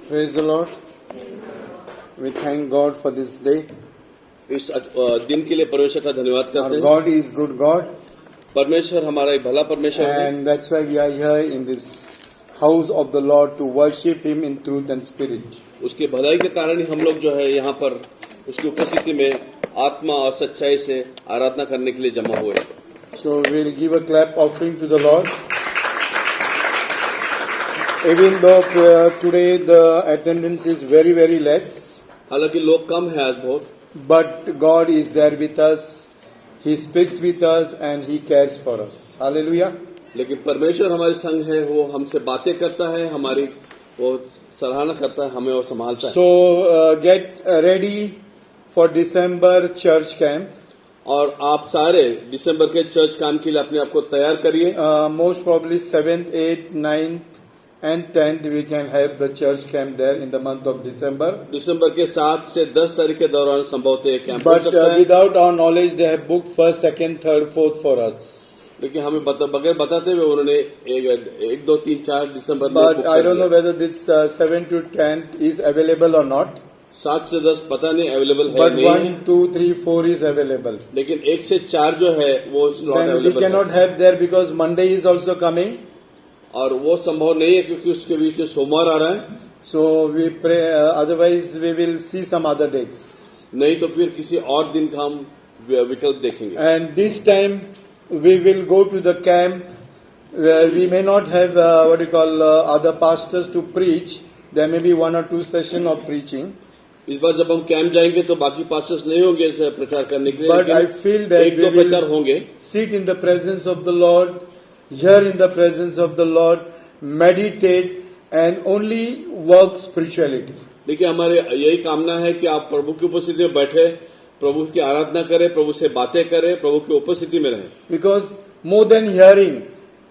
Praise the Lord. We thank God for this day. इस दिन के लिए परमेश्वर का धन्यवाद Our करते हैं। God is good God, परमेश्वर हमारा एक भला परमेश्वर है and that's why we are here in this house of the Lord to worship Him in truth and spirit. उसकी भलाई के कारण ही हम लोग जो है यहाँ पर उसकी उपस्थिति में आत्मा और सच्चाई से आराधना करने के लिए जमा हुए हैं। So we'll give a clap offering to the Lord. Even though today the attendance is very, very less, हालांकि लोग कम है आज बहुत, but God is there with us. He speaks with us and He cares for us. Hallelujah. लेकिन परमेश्वर हमारे संग है, वो हमसे बातें करता है, हमारी वो सराहना करता है, हमें और संभालता है। So get ready for December church camp. और आप सारे दिसंबर के चर्च काम के लिए अपने आप को तैयार करिए। Most probably 7th, 8th, 9th and 10th we can have the church camp there in the month of December. दिसंबर के 7 से 10 तारीख के दौरान संभवतः कैंप हो But सकता है। without our knowledge they have booked 1st, 2nd, 3rd, 4th for us. लेकिन हमें बगैर बताते हुए उन्होंने 1, 2, 3, 4 दिसंबर में But बुक I कर don't know दिया। whether this 7 to 10th is available or not. 7 से 10 पता नहीं अवेलेबल है But नहीं 1, है, 2, 3, 4 is available. लेकिन 1 से 4 जो है वो slot Then we available cannot है। have there because Monday is also coming. और वो संभव नहीं है क्योंकि उसके बीच में सोमवार आ रहा है। So we pray, otherwise we will see some other dates. नहीं तो फिर किसी और दिन का हम विकल्प देखेंगे। And this time we will go to the camp. We may not have other pastors to preach. There may be 1 or 2 sessions of preaching. इस बार जब हम कैंप जाएंगे तो बाकी पास्टर्स नहीं होंगे इसे प्रचार करने के लिए, But I feel that एक we दो प्रचार will होंगे। sit in the presence of the Lord, hear in the presence of the Lord, meditate and only work spirituality. देखिए हमारे यही कामना है कि आप प्रभु की उपस्थिति में बैठे, प्रभु की आराधना करें, प्रभु से बातें करें, प्रभु की उपस्थिति में रहें। Because more than hearing,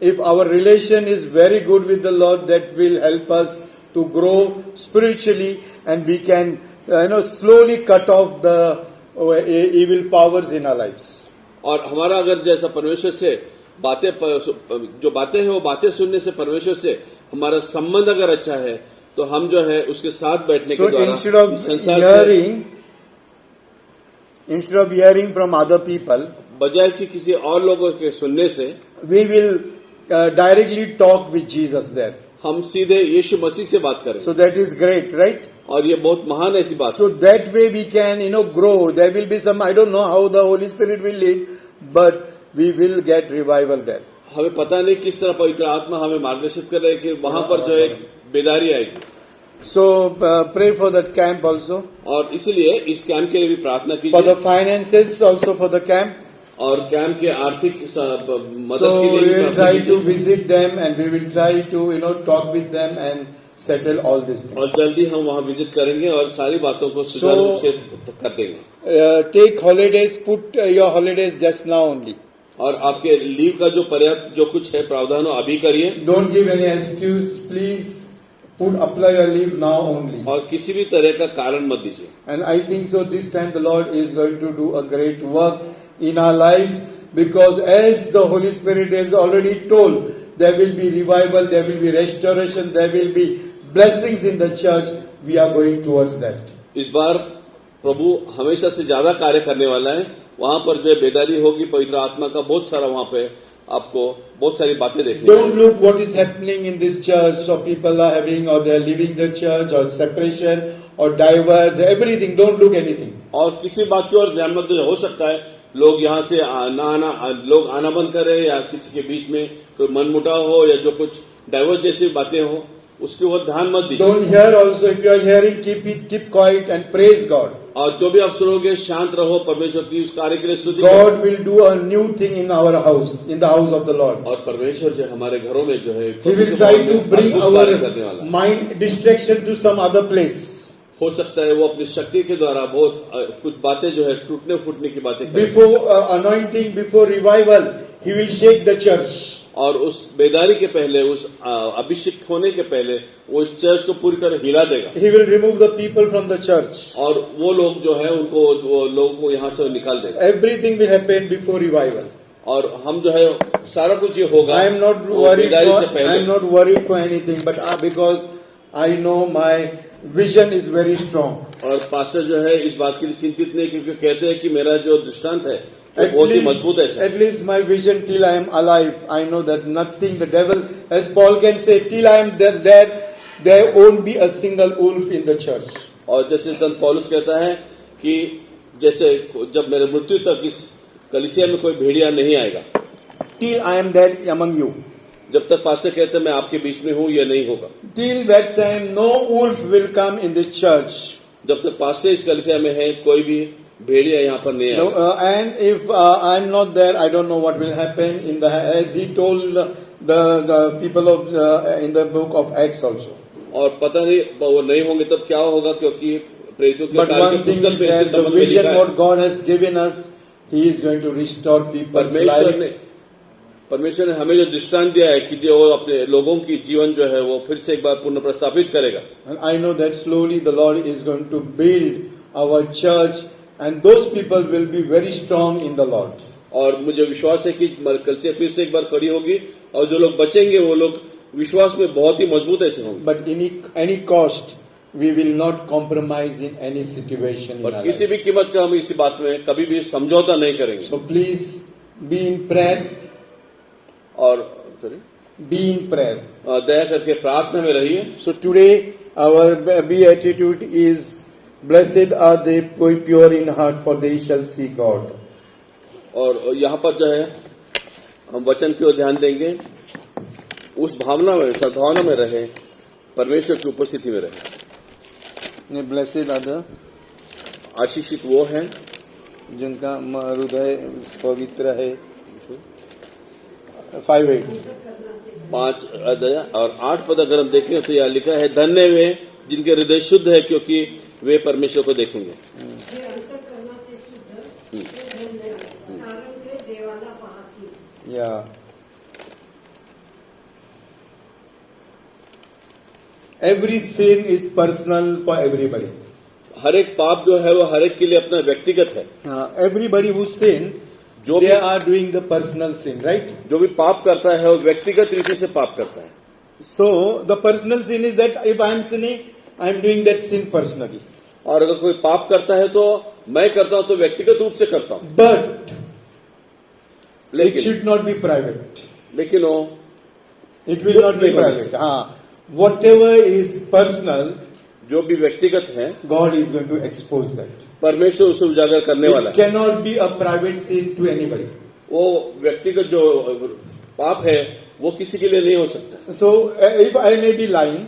if our relation is very good with the Lord, that will help us to grow spiritually and we can slowly cut off the evil powers in our lives. और हमारा अगर जैसा परमेश्वर से जो बातें हैं वो बातें सुनने से परमेश्वर से हमारा संबंध अगर अच्छा है तो हम जो है उसके साथ बैठने के द्वारा instead of hearing from other people, बजाय कि किसी और लोगों के सुनने से we will directly talk with Jesus there. हम सीधे यीशु मसीह से बात करें। So that is great, right? और ये बहुत महान ऐसी बात So that way we can, grow. There will be some, I don't know how the Holy Spirit will lead, but we will get revival there. हमें पता नहीं किस तरह पवित्र आत्मा हमें मार्गदर्शित कर रहे हैं कि वहां पर जो एक बेदारी आएगी। So pray for that camp also. और इसलिए इस कैंप के लिए भी प्रार्थना For कीजिए। the finances also for the camp. और कैंप के आर्थिक मदद So के we लिए भी will प्रार्थना try to कीजिए। visit them and we will try to, talk with them and settle all these things. और जल्दी हम वहां विजिट करेंगे और सारी बातों को सुचारू रूप से कर देंगे। Take holidays, put your holidays just now only. और आपके लीव का जो पर्याप्त जो कुछ है प्रावधान अभी करिए। Don't give any excuse, please apply your leave now only. और किसी भी तरह का कारण मत दीजिए। And I think so this time the Lord is going to do a great work in our lives, because as the Holy Spirit has already told, there will be revival, there will be restoration, there will be blessings in the church. We are going towards that. इस बार प्रभु हमेशा से ज्यादा कार्य करने वाला है। वहां पर जो बेदारी होगी पवित्र आत्मा का बहुत सारा वहां पे आपको बहुत सारी बातें देखनी। Don't look what is happening in this church, so people are having or they are leaving the church or separation or divorce, everything. Don't look anything. और किसी बात की ओर ध्यान मत दो। हो सकता है लोग यहाँ से लोग आना बंद करें या किसी के बीच में कोई मनमुटाव हो या जो कुछ डाइवोर्स जैसी बातें हो, उसकी ओर ध्यान मत दीजिए। Don't hear also. If you are hearing, keep quiet and praise God. और जो भी आप सुनोगे शांत रहो, परमेश्वर की उस कार्य के लिए स्तुति करो। God will do a new thing in our house, in the house of the Lord. और परमेश्वर जो हमारे घरों में जो है He will try to bring करने वाला our mind distraction to some other place. हो सकता है वो अपनी शक्ति के द्वारा बहुत कुछ बातें जो है टूटने फूटने की बातें करें। Before anointing, before revival, He will shake the church. और उस बेदारी के पहले, उस अभिषेक होने के पहले वो इस चर्च को पूरी तरह हिला देगा। He will remove the people from the church. और वो लोग जो है वो लोगों को यहाँ से निकाल देगा। Everything will happen before revival. और हम जो है सारा कुछ ये होगा। I am not worried for anything, but because I know my vision is very strong. और पास्टर जो है इस बात के लिए चिंतित नहीं, क्योंकि कहते हैं कि मेरा जो दृष्टांत है वो बहुत ही मजबूत है। At least my vision till I am alive, I know that nothing, the devil, as Paul can say, till I am dead, there won't be a single wolf in the church. और जैसे संत पौलुस कहता है कि जैसे जब मेरे मृत्यु तक इस कलीसिया में कोई भेड़िया नहीं आएगा, Till I am there among you. जब तक पास्टर कहते हैं मैं आपके बीच में हूँ, ये नहीं होगा। Till that time, no wolf will come in this church. जब तक पास्टर इस कलीसिया में है, कोई भी भेड़िया यहाँ पर नहीं No, आएगा। and if I am not there, I don't know what will happen in the, as he told the people of in the book of Acts also. और पता नहीं वो नहीं होंगे तब क्या होगा, क्योंकि प्रेरितों के But कार्य के one thing पुस्तक is में इसके that the संबंध में vision लिखा है। what God has given us, He is going to restore people's life. परमेश्वर ने हमें जो दृष्टांत दिया है कि जो अपने लोगों की जीवन जो है वो फिर से एक बार पुनः प्रस्थापित करेगा। And I know that slowly the Lord is going to build our church, and those people will be very strong in the Lord. और मुझे विश्वास है कि कलीसिया फिर से एक बार खड़ी होगी, और जो लोग बचेंगे वो लोग विश्वास में बहुत ही मजबूत ऐसे होंगे। But in any cost, we will not compromise in any situation in और our किसी life. भी कीमत का हम इसी बात में कभी भी समझौता नहीं करेंगे। So please be in prayer. और sorry, Be in prayer. दया करके प्रार्थना में रहिए। So today our beatitude is, blessed are they pure in heart, for they shall see God. और यहाँ पर जो है हम वचन की ओर ध्यान देंगे, उस भावना में, सद्भावना में रहे, परमेश्वर की उपस्थिति में रहे। Blessed are the, आशीषित वो है जिनका हृदय पवित्र है। 5:8. 5 अध्याय और 8 पद अगर हम देखें तो यह लिखा है, धन्य वे जिनके हृदय शुद्ध है, क्योंकि वे परमेश्वर को देखेंगे। Yeah. Every sin is personal for everybody. हर एक पाप जो है वो हर एक के लिए अपना व्यक्तिगत है। Everybody who sin, जो they भी are doing the personal sin, right? जो भी पाप करता है वो व्यक्तिगत रीति से पाप करता है। So the personal sin is that if I am sinning, I am doing that sin personally. और अगर कोई पाप करता है तो मैं करता हूं तो व्यक्तिगत रूप से करता हूं, But it लेकिन should not be private. लेकिन वो It will not be नहीं होना private. Whatever is personal, जो भी व्यक्तिगत है God is going to expose that. परमेश्वर उसे उजागर करने वाला It है। cannot be a private sin to anybody. वो व्यक्तिगत जो पाप है वो किसी के लिए नहीं हो सकता। So if I may be lying,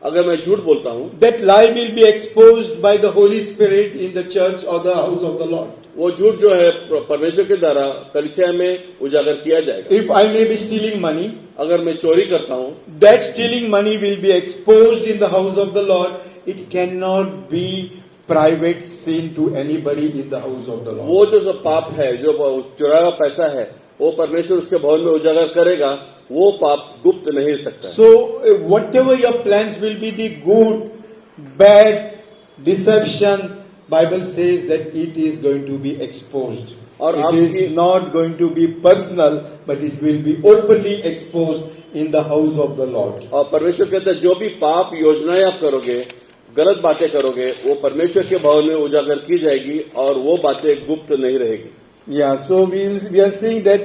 अगर मैं झूठ बोलता हूं, that lie will be exposed by the Holy Spirit in the church or the house of the Lord. वो झूठ जो है परमेश्वर के द्वारा कलीसिया में उजागर किया जाएगा। If I may be stealing money, अगर मैं चोरी करता हूं, that stealing money will be exposed in the house of the Lord. It cannot be private sin to anybody in the house of the Lord. वो जो सब पाप है, जो चुराया हुआ पैसा है, वो परमेश्वर उसके भवन में उजागर करेगा, वो पाप गुप्त नहीं रह सकता। So whatever your plans will be, the good, bad, deception, Bible says that it is going to be exposed. और It आपकी- is not going to be personal, but it will be openly exposed in the house of the Lord. और परमेश्वर कहता है जो भी पाप योजनाएं आप करोगे, गलत बातें करोगे, वो परमेश्वर के भवन में उजागर की जाएगी और वो बातें गुप्त नहीं रहेगी। Yeah, so we are seeing that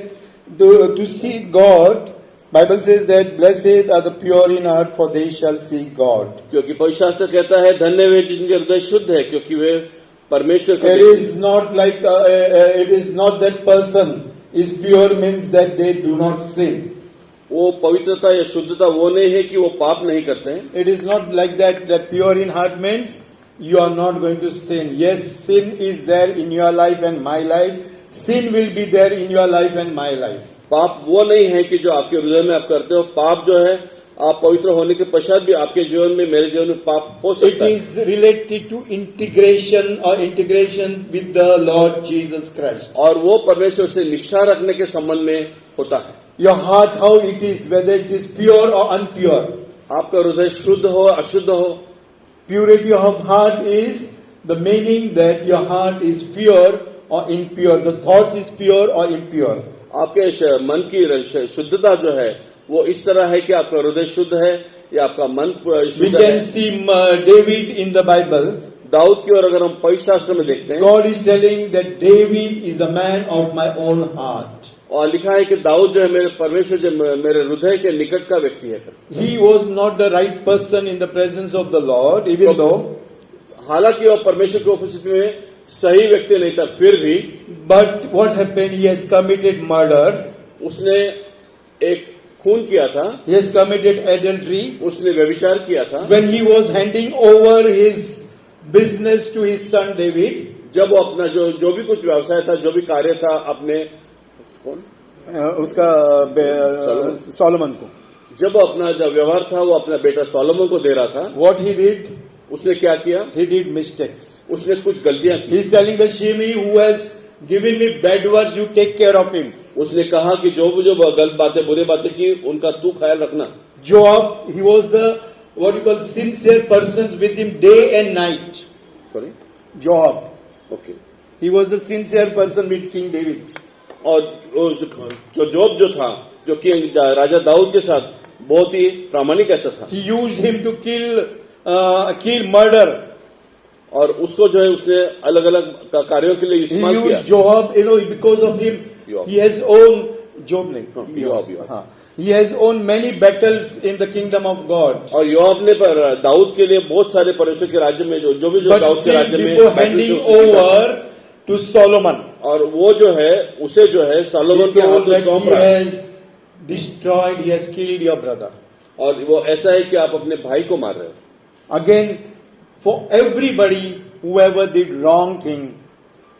to see God, Bible says that blessed are the pure in heart, for they shall see God. क्योंकि पवित्र शास्त्र कहता है धन्य वे जिनके हृदय शुद्ध है, क्योंकि वे परमेश्वर को It देखेंगे। is not like it is not that person is pure means that they do not sin. वो पवित्रता या शुद्धता वो नहीं है कि वो पाप नहीं करते हैं। It is not like that pure in heart means you are not going to sin. Yes, sin is there in your life and my life. Sin will be there in your life and my life. पाप वो नहीं है कि जो आपके हृदय में आप करते हो। पाप जो है आप पवित्र होने के पश्चात भी आपके जीवन में, मेरे जीवन में पाप हो It सकता है। is related to integration with the Lord Jesus Christ. और वो परमेश्वर से निष्ठा रखने के संबंध में होता है। Your heart, how it is, whether it is pure or impure. आपका हृदय शुद्ध हो अशुद्ध हो, Purity of heart is the meaning that your heart is pure or impure. The thoughts is pure or impure. आपके मन की शुद्धता जो है वो इस तरह है कि आपका हृदय शुद्ध है या आपका मन We शुद्ध can है। see David in the Bible. Dawood की ओर अगर हम पवित्र शास्त्र में देखते हैं God is telling that David is the man of my own heart. और लिखा है कि दाऊद जो है मेरे परमेश्वर जो मेरे हृदय के निकट का व्यक्ति है। He was not the right person in the presence of the Lord, even though, हालांकि वह परमेश्वर की उपस्थिति में सही व्यक्ति नहीं था, फिर भी but what happened? He has committed murder. उसने एक खून किया था, He has committed adultery. उसने व्यभिचार किया था। When he was handing over his business to his son David, जब वो अपना जो भी कुछ व्यवसाय था, जो भी कार्य था अपने कौन उसका सोलोमन को, जब वो अपना जो व्यवहार था वो अपना बेटा सोलोमन को दे रहा था, what he did? उसने क्या किया? He did mistakes. उसने कुछ गलतियां की। He is telling the Shimei who has given me bad words, you take care of him. उसने कहा कि जो गलत बातें बुरी बातें की उनका तू ख्याल रखना। Joab, he was the what you call sincere persons with him day and night. Sorry, Joab, okay. he was the sincere person with King David. और जो जोब जो था, जो कि राजा दाऊद के साथ बहुत ही प्रामाणिक ऐसा था, He used him to kill murder. और उसको जो है उसने अलग अलग कार्यों के लिए He इस्तेमाल किया। used Joab, because of him, Joab. he has owned Job नहीं, Joab. हाँ. He has owned many battles in the kingdom of God. और योआब ने पर दाऊद के लिए बहुत सारे परमेश्वर के राज्य में जो भी But दाऊद के still, राज्य में before बैटल handing थे, उसने जीता। over to Solomon, और वो जो है उसे जो है he सोलोमन के told हाथ में that सौंप he रहा है। has destroyed, he has killed your brother. और वो ऐसा है कि आप अपने भाई को मार रहे हो। Again, for everybody, whoever did wrong thing,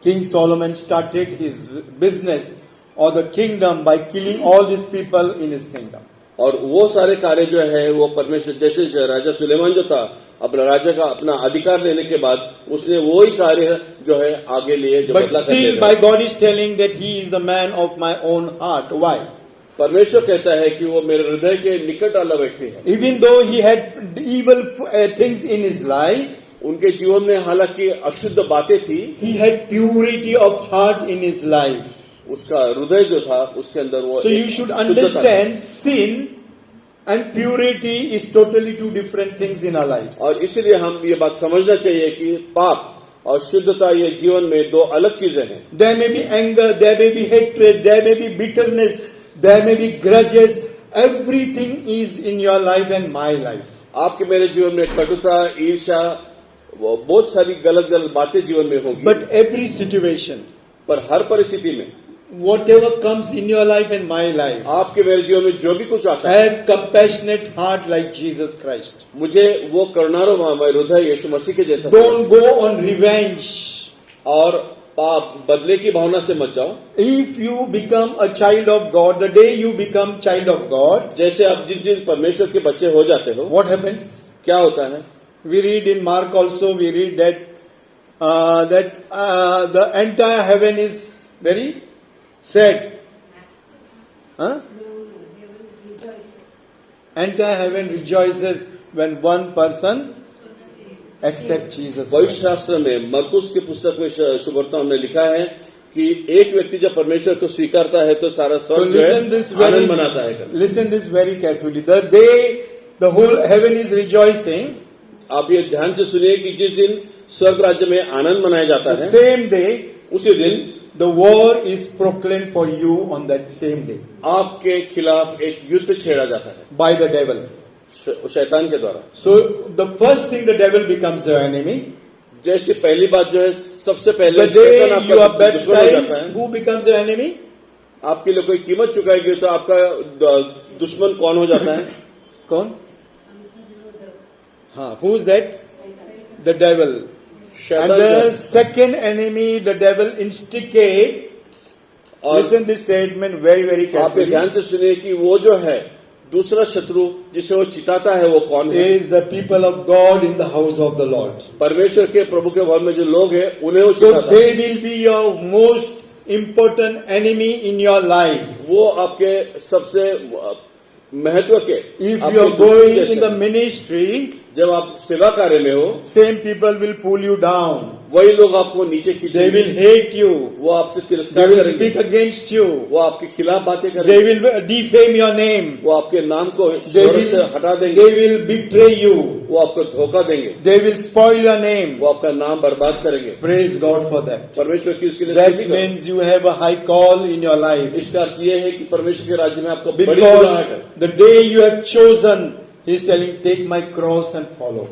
King Solomon started his business or the kingdom by killing all these people in his kingdom. और वो सारे कार्य जो है वो परमेश्वर, जैसे राजा सुलेमान जो था अपना राजा का अपना अधिकार लेने के बाद उसने वो ही कार्य जो है आगे लिए, जो But बदला कर still, ले my रहे हैं। God is telling that he is the man of my own heart. Why? परमेश्वर कहता है कि वो मेरे हृदय के निकट वाला व्यक्ति है। Even though he had evil things in his life, उनके जीवन में हालांकि अशुद्ध बातें थी, he had purity of heart in his life. उसका हृदय जो था उसके अंदर वो So you एक should शुद्धता थी। understand sin and purity is totally two different things in our lives. और इसलिए हम ये बात समझना चाहिए कि पाप और शुद्धता ये जीवन में दो अलग चीजें हैं। There may be anger, there may be hatred, there may be bitterness, there may be grudges. Everything is in your life and my life. आपके मेरे जीवन में कटुता, ईर्ष्या, वो बहुत सारी गलत बातें जीवन में होंगी। But every situation, पर हर परिस्थिति में whatever comes in your life and my life, आपके मेरे जीवन में जो भी कुछ आता है, have compassionate heart like Jesus Christ. मुझे वो करुणारो हृदय यीशु मसीह के जैसा। Don't go on revenge. और पाप बदले की भावना से मत जाओ। If you become a child of God, the day you become child of God, जैसे आप जिस दिन परमेश्वर के बच्चे हो जाते हो, what happens? क्या होता है? We read in Mark also, we read that the entire heaven is very sad. Huh? Entire heaven rejoices when one person accepts Jesus पवित्र Christ. शास्त्र में मरकुस की पुस्तक में सुबर्ताओं ने लिखा है कि एक व्यक्ति जब परमेश्वर को स्वीकारता है तो सारा So स्वर्ग जो listen this है very, आनंद मनाता है। listen this very carefully. The day the whole heaven is rejoicing, आप ये ध्यान से सुनिए कि जिस दिन स्वर्ग राज्य में आनंद मनाया जाता the है, same day उसी दिन the war is proclaimed for you on that same day आपके खिलाफ एक युद्ध छेड़ा जाता है by the devil. शैतान के द्वारा। So the first thing, the devil becomes the enemy. जैसे पहली बात जो है, सबसे The पहले day शैतान you are आपका दुश्मन हो जाता baptized, है। who becomes the enemy? आपके लिए कोई कीमत चुकाएगी तो आपका दुश्मन कौन हो जाता है? कौन? हाँ, who's that? The devil. And शैतान the जो है। second enemy, the devil instigates. और Listen this statement very, very आप ये carefully. ध्यान से सुनिए कि वो जो है दूसरा शत्रु जिसे वो चिताता है वो कौन है? Is the people of God in the house of the Lord. परमेश्वर के प्रभु के भवन में जो लोग हैं उन्हें वो So चिताता है। they will be your most important enemy in your life. वो आपके सबसे महत्व के If आपके you are दुश्मन going जैसे। in the ministry, जब आप सेवा कार्य में हो, same people will pull you down. वही लोग आपको नीचे They खींचेंगे, will hate you. वो आपसे They तिरस्कार will करेंगे, speak against you. वो आपके खिलाफ बातें They करेंगे, will defame your name. वो आपके नाम को They शोहरत से हटा will, देंगे, they will betray you. वो आपको धोखा देंगे, They will spoil your name. वो आपका नाम बर्बाद करेंगे। Praise God for that. परमेश्वर की इसके लिए That स्तुति करो। means you have a high call in your life. इसका अर्थ ये है कि परमेश्वर के राज्य में आपको बड़ी बुलाहट है। Because the day you have chosen, He is telling, take my cross and follow.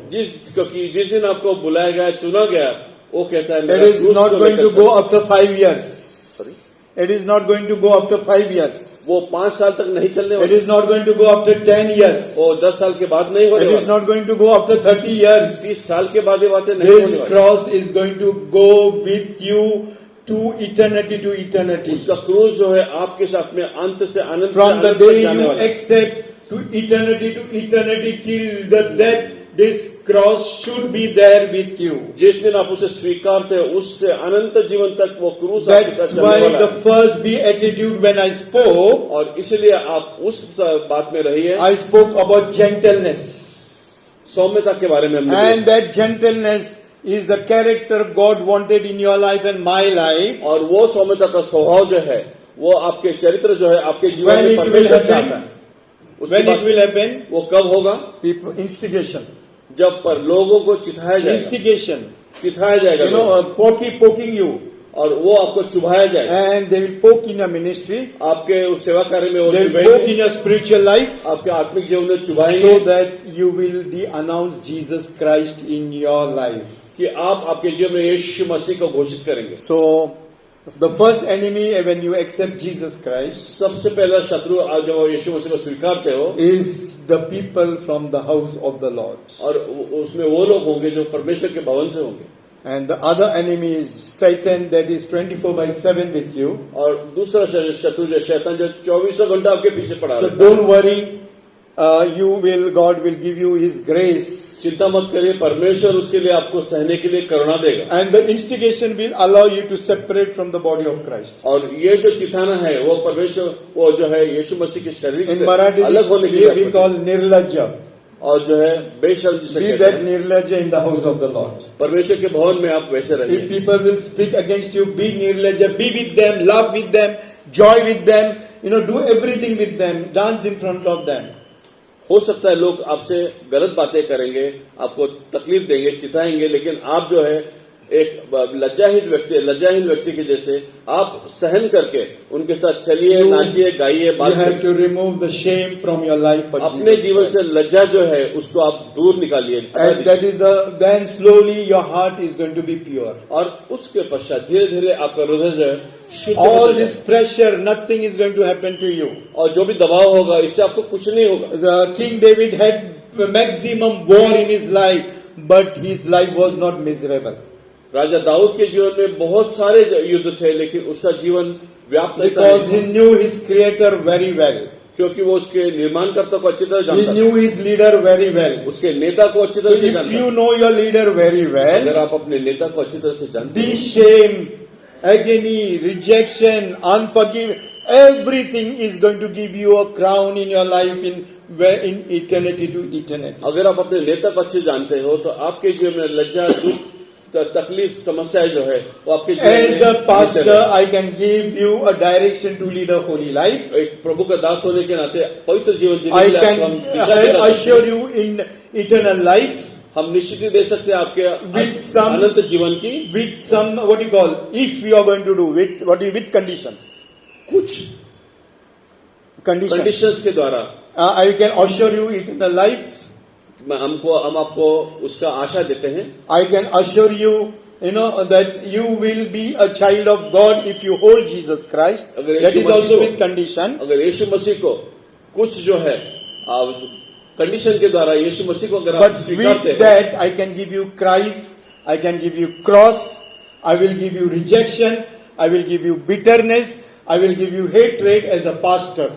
क्योंकि जिस दिन आपको बुलाया गया, चुना गया, वो कहता है It मेरा is क्रूस not को going लेकर to go चलो। after 5 years. It is not going to go after 5 years. वो 5 साल तक नहीं चलने It वाला, is not going to go after 10 years. वो 10 साल के बाद नहीं होने It is वाला, not going to go after 30 years. 30 साल के बाद ये बातें नहीं होने This वाली। cross is going to go with you to eternity to eternity. उसका क्रूस जो है आपके साथ में अंत से अनंत से From the अनंत तक day जाने you वाला है। accept to eternity till the death, this cross should be there with you. जिस दिन आप उसे स्वीकारते हैं, उससे अनंत जीवन तक वो क्रूस आपके साथ That's चलने why वाला the है। first beatitude when I spoke, और इसलिए आप उस बात में रहिए, I spoke about gentleness. सौम्यता के बारे में हमने And that gentleness is the character God wanted in your life and my life. और वो सौम्यता का स्वभाव जो है, वो आपके चरित्र जो है, आपके जीवन When में it will परमेश्वर happen? चाहता है। उसके When it बाद will happen? वो कब होगा? People, instigation. जब पर लोगों को चिताया जाएगा, Instigation. चिताया जाएगा You know, लोगों, poking you. और वो आपको चुभाया जाएगा। And they will poke in your ministry. आपके उस सेवा कार्य में वो They will poke चुभाएंगे, in your spiritual life. आपके आत्मिक जीवन में चुभाएंगे, So that you will announce Jesus Christ in your life. कि आप आपके जीवन में यीशु मसीह को घोषित करेंगे। So, the first enemy when you accept Jesus Christ सबसे पहला शत्रु आज जब आप यीशु मसीह को स्वीकारते हो, is the people from the house of the Lord. और उसमें वो लोग होंगे जो परमेश्वर के भवन से होंगे, And the other enemy is Satan that is 24/7 with you. और दूसरा शत्रु जो शैतान जो 24 घंटा आपके पीछे पड़ा So रहता है। don't worry, God will give you His grace. चिंता मत करिए, परमेश्वर उसके लिए आपको सहने के लिए करुणा देगा। And the instigation will allow you to separate from the body of Christ. और ये जो चिताना है, वो परमेश्वर, वो जो है यीशु मसीह के शरीर In से Marathi, अलग होने के लिए we call nirlajja. और जो है बेशर्म जिसे Be कहते that हैं, nirlajja in the house of the Lord. परमेश्वर के भवन में आप वैसे If रहिए। people will speak against you, be nirlajja, be with them, love with them, joy with them, do everything with them, dance in front of them. हो सकता है लोग आपसे गलत बातें करेंगे, आपको तकलीफ देंगे, चिताएंगे, लेकिन आप जो है एक लज्जाहीन व्यक्ति के जैसे आप सहन करके उनके साथ चलिए, नाचिए, गाइए, You बात have करिए। to remove the shame from your life for अपने Jesus जीवन से Christ. लज्जा जो है उसको आप दूर निकालिए, हटा And दीजिए। that is then slowly your heart is going to be pure. और उसके पश्चात धीरे धीरे आपका हृदय जो है शुद्ध All होता this जाएगा। pressure, nothing is going to happen to you. और जो भी दबाव होगा, इससे आपको कुछ नहीं होगा। The King David had maximum war in his life, but his life was not miserable. राजा दाऊद के जीवन में बहुत सारे युद्ध थे, लेकिन उसका जीवन व्याप्त Because he knew his creator very well. क्योंकि वो उसके निर्माणकर्ता को अच्छी तरह He जानता था, knew his leader very well. उसके नेता को अच्छी So तरह से if जानता you था। know your leader very अगर well, आप अपने नेता को अच्छी तरह से जानते हैं, this shame, agony, rejection, unforgiveness, everything is going to give you a crown in your life in eternity to eternity. अगर आप अपने नेता को अच्छे जानते हो, तो आपके जीवन में लज्जा, दुख, तकलीफ, समस्याएं जो है वो आपके जीवन As a में pastor, I can give you a direction to lead a holy life. एक प्रभु का दास होने के नाते पवित्र जीवन जीने I के लिए आपको हम दिशा can दे सकते assure हैं। you in eternal life हम निश्चित ही दे सकते हैं आपके With some- अनंत जीवन की with some, what you call, if you are going to do with conditions. कुछ कंडीशंस के द्वारा I can assure you eternal life. हम आपको उसका आशा देते हैं। I can assure you, that you will be a child of God if you hold Jesus Christ. अगर That Yeshu is Masih also को- with condition. अगर यीशु मसीह को कुछ जो है कंडीशन के द्वारा यीशु मसीह को अगर आप But स्वीकारते with हैं, that, I can give you Christ, I can give you cross, I will give you rejection, I will give you bitterness, I will give you hatred as a pastor.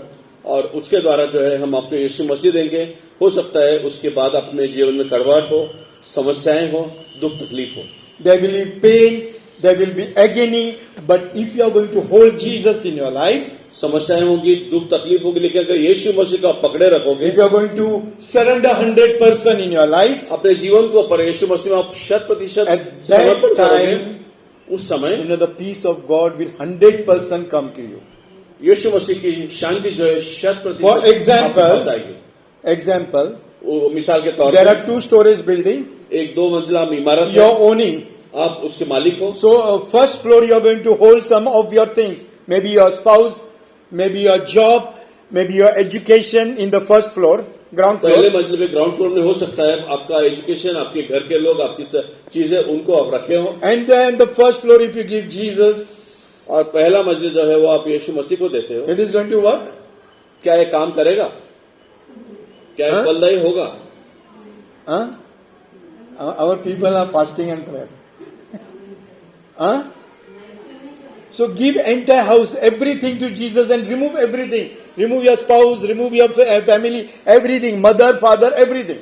और उसके द्वारा जो है हम आपको यीशु मसीह देंगे। हो सकता है उसके बाद अपने जीवन में कड़वाहट हो, समस्याएं हो, दुख तकलीफ हो, There will be pain, there will be agony, but if you are going to hold Jesus in your life, समस्याएं होंगी, दुख तकलीफ होगी, लेकिन अगर यीशु मसीह को आप पकड़े रखोगे, if you are going to surrender 100% in your life, अपने जीवन को पर यीशु मसीह में आप 100% at समर्पण that करोगे, time, उस समय the peace of God will 100% come to you. यीशु मसीह की शांति जो है 100% For आपके example, पास आएगी। Example, वो मिसाल के तौर there पर are 2 storage building, एक 2 मंजिला इमारत you है, are owning. आप उसके मालिक हो। So first floor you are going to hold some of your things, maybe your spouse, maybe your job, maybe your education in the first floor, ground पहले floor. मंजिल पे ग्राउंड फ्लोर में हो सकता है आपका एजुकेशन, आपके घर के लोग, आपकी चीजें उनको आप रखे हो, And then the first floor if you give Jesus, और पहला मंजिल जो है वो आप यीशु मसीह को देते हो। it is going to work. क्या ये काम करेगा? क्या ये हाँ? फलदायी होगा? Huh? Our people are fasting and prayer. Huh? So give entire house, everything to Jesus and remove everything. Remove your spouse, remove your family, everything, mother, father, everything.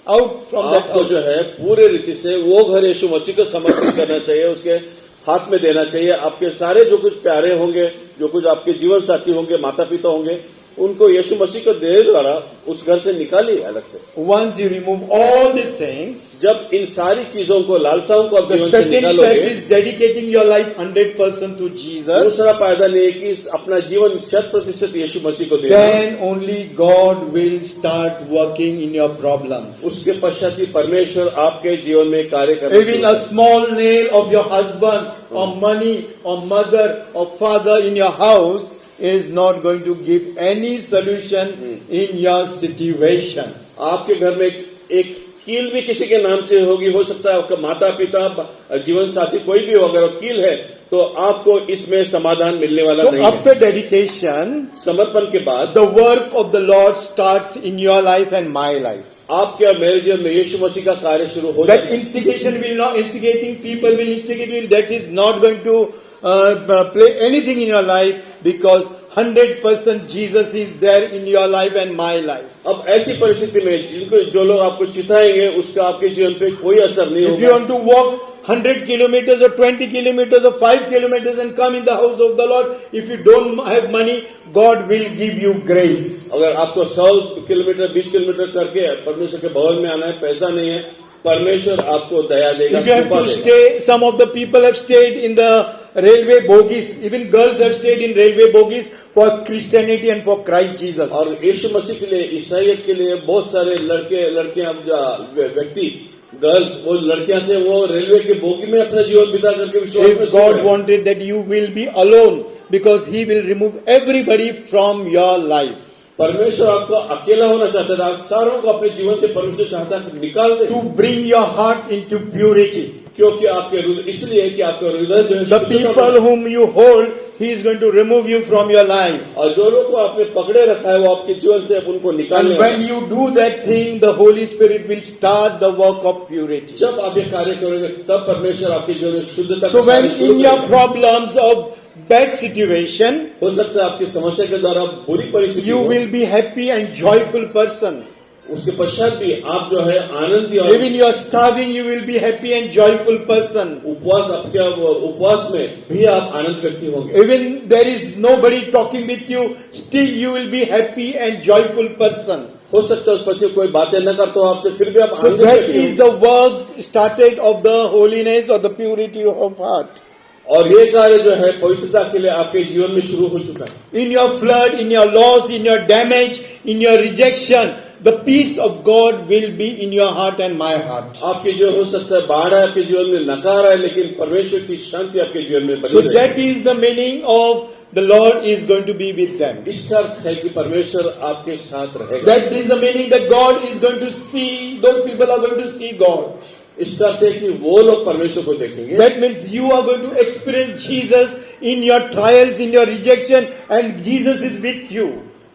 Out from that आपको house. जो है पूरे रीति से वो घर यीशु मसीह को समर्पित करना चाहिए, उसके हाथ में देना चाहिए। आपके सारे जो कुछ प्यारे होंगे, जो कुछ आपके जीवन साथी होंगे, माता पिता होंगे, उनको यीशु मसीह को देने द्वारा उस घर से निकालिए अलग से। Once you remove all these things, जब इन सारी चीजों को, लालसाओं को आप the जीवन से second step निकालोगे, is dedicating your life 100% to Jesus. दूसरा फायदा नहीं है कि अपना जीवन 100% यीशु मसीह को देना। Then only God will start working in your problems. उसके पश्चात ही परमेश्वर आपके जीवन में कार्य करना Even a small nail of your husband or money or mother or father in your house is not going to give any solution in your situation. आपके घर में एक कील भी किसी के नाम से होगी, हो सकता है आपका माता पिता, जीवन साथी कोई भी हो, अगर वो कील है तो आपको इसमें समाधान मिलने वाला So नहीं है। after dedication, समर्पण के बाद the work of the Lord starts in your life and my life. आपके और मेरे जीवन में यीशु मसीह का कार्य शुरू हो That जाता है। instigation will not, instigating people will instigate you, that is not going to play anything in your life because 100% Jesus is there in your life and my life. अब ऐसी परिस्थिति में जिनको जो लोग आपको चिताएंगे उसका आपके जीवन पे कोई असर नहीं If you होगा। want to walk 100 kilometers or 20 kilometers or 5 kilometers and come in the house of the Lord, if you don't have money, God will give you grace. अगर आपको 100 किलोमीटर 20 किलोमीटर करके परमेश्वर के भवन में आना है, पैसा नहीं है, परमेश्वर आपको दया देगा, If you have कृपा to देगा। stay, some of the people have stayed in the railway bogies, even girls have stayed in railway bogies for Christianity and for Christ Jesus. और यीशु मसीह के लिए, ईसाइयत के लिए बहुत सारे लड़के लड़कियां, व्यक्ति, गर्ल्स, वो लड़कियां थे, वो रेलवे के बोगी में अपना जीवन बिता करके विश्वास में If सो God गए। wanted that you will be alone because He will remove everybody from your life. परमेश्वर आपको अकेला होना चाहता था, आप सारों को अपने जीवन से परमेश्वर चाहता है निकाल दे, To bring your heart into purity. क्योंकि आपके इसलिए कि आपका हृदय जो है The शुद्धता में- people whom you hold, He is going to remove you from your life. और जो लोग को आपने पकड़े रखा है वो आपके जीवन से उनको निकालने And when you do that thing, the Holy Spirit will start the work of purity. जब आप ये कार्य करोगे तब परमेश्वर आपके जीवन में शुद्धता So का when कार्य शुरू in your करेगा। problems of bad situation, हो सकता है आपकी समस्या के द्वारा बुरी परिस्थिति you हो, will be happy and joyful person. उसके पश्चात भी आप जो है आनंदी और Even you are starving, you will be happy and joyful person. उपवास, आपके उपवास में भी आप आनंद व्यक्ति होंगे। Even there is nobody talking with you, still you will be happy and joyful person. हो सकता है उस पर कोई बातें न करता हो आपसे, फिर भी आप So आनंदित that व्यक्ति is होंगे। the work started of the holiness or the purity of heart. और ये कार्य जो है पवित्रता के लिए आपके जीवन में शुरू हो चुका है। In your flood, in your loss, in your damage, in your rejection, the peace of God will be in your heart and my heart. आपके जीवन हो सकता है बाढ़ है आपके जीवन में, नकार है, लेकिन परमेश्वर की शांति आपके जीवन में So बनी that रहेगी। is the meaning of the Lord is going to be with them. इसका अर्थ है कि परमेश्वर आपके साथ रहेगा। That is the meaning that God is going to see, those people are going to see God. इसका अर्थ है कि वो लोग परमेश्वर को देखेंगे। That means you are going to experience Jesus in your trials, in your rejection, and Jesus is with you.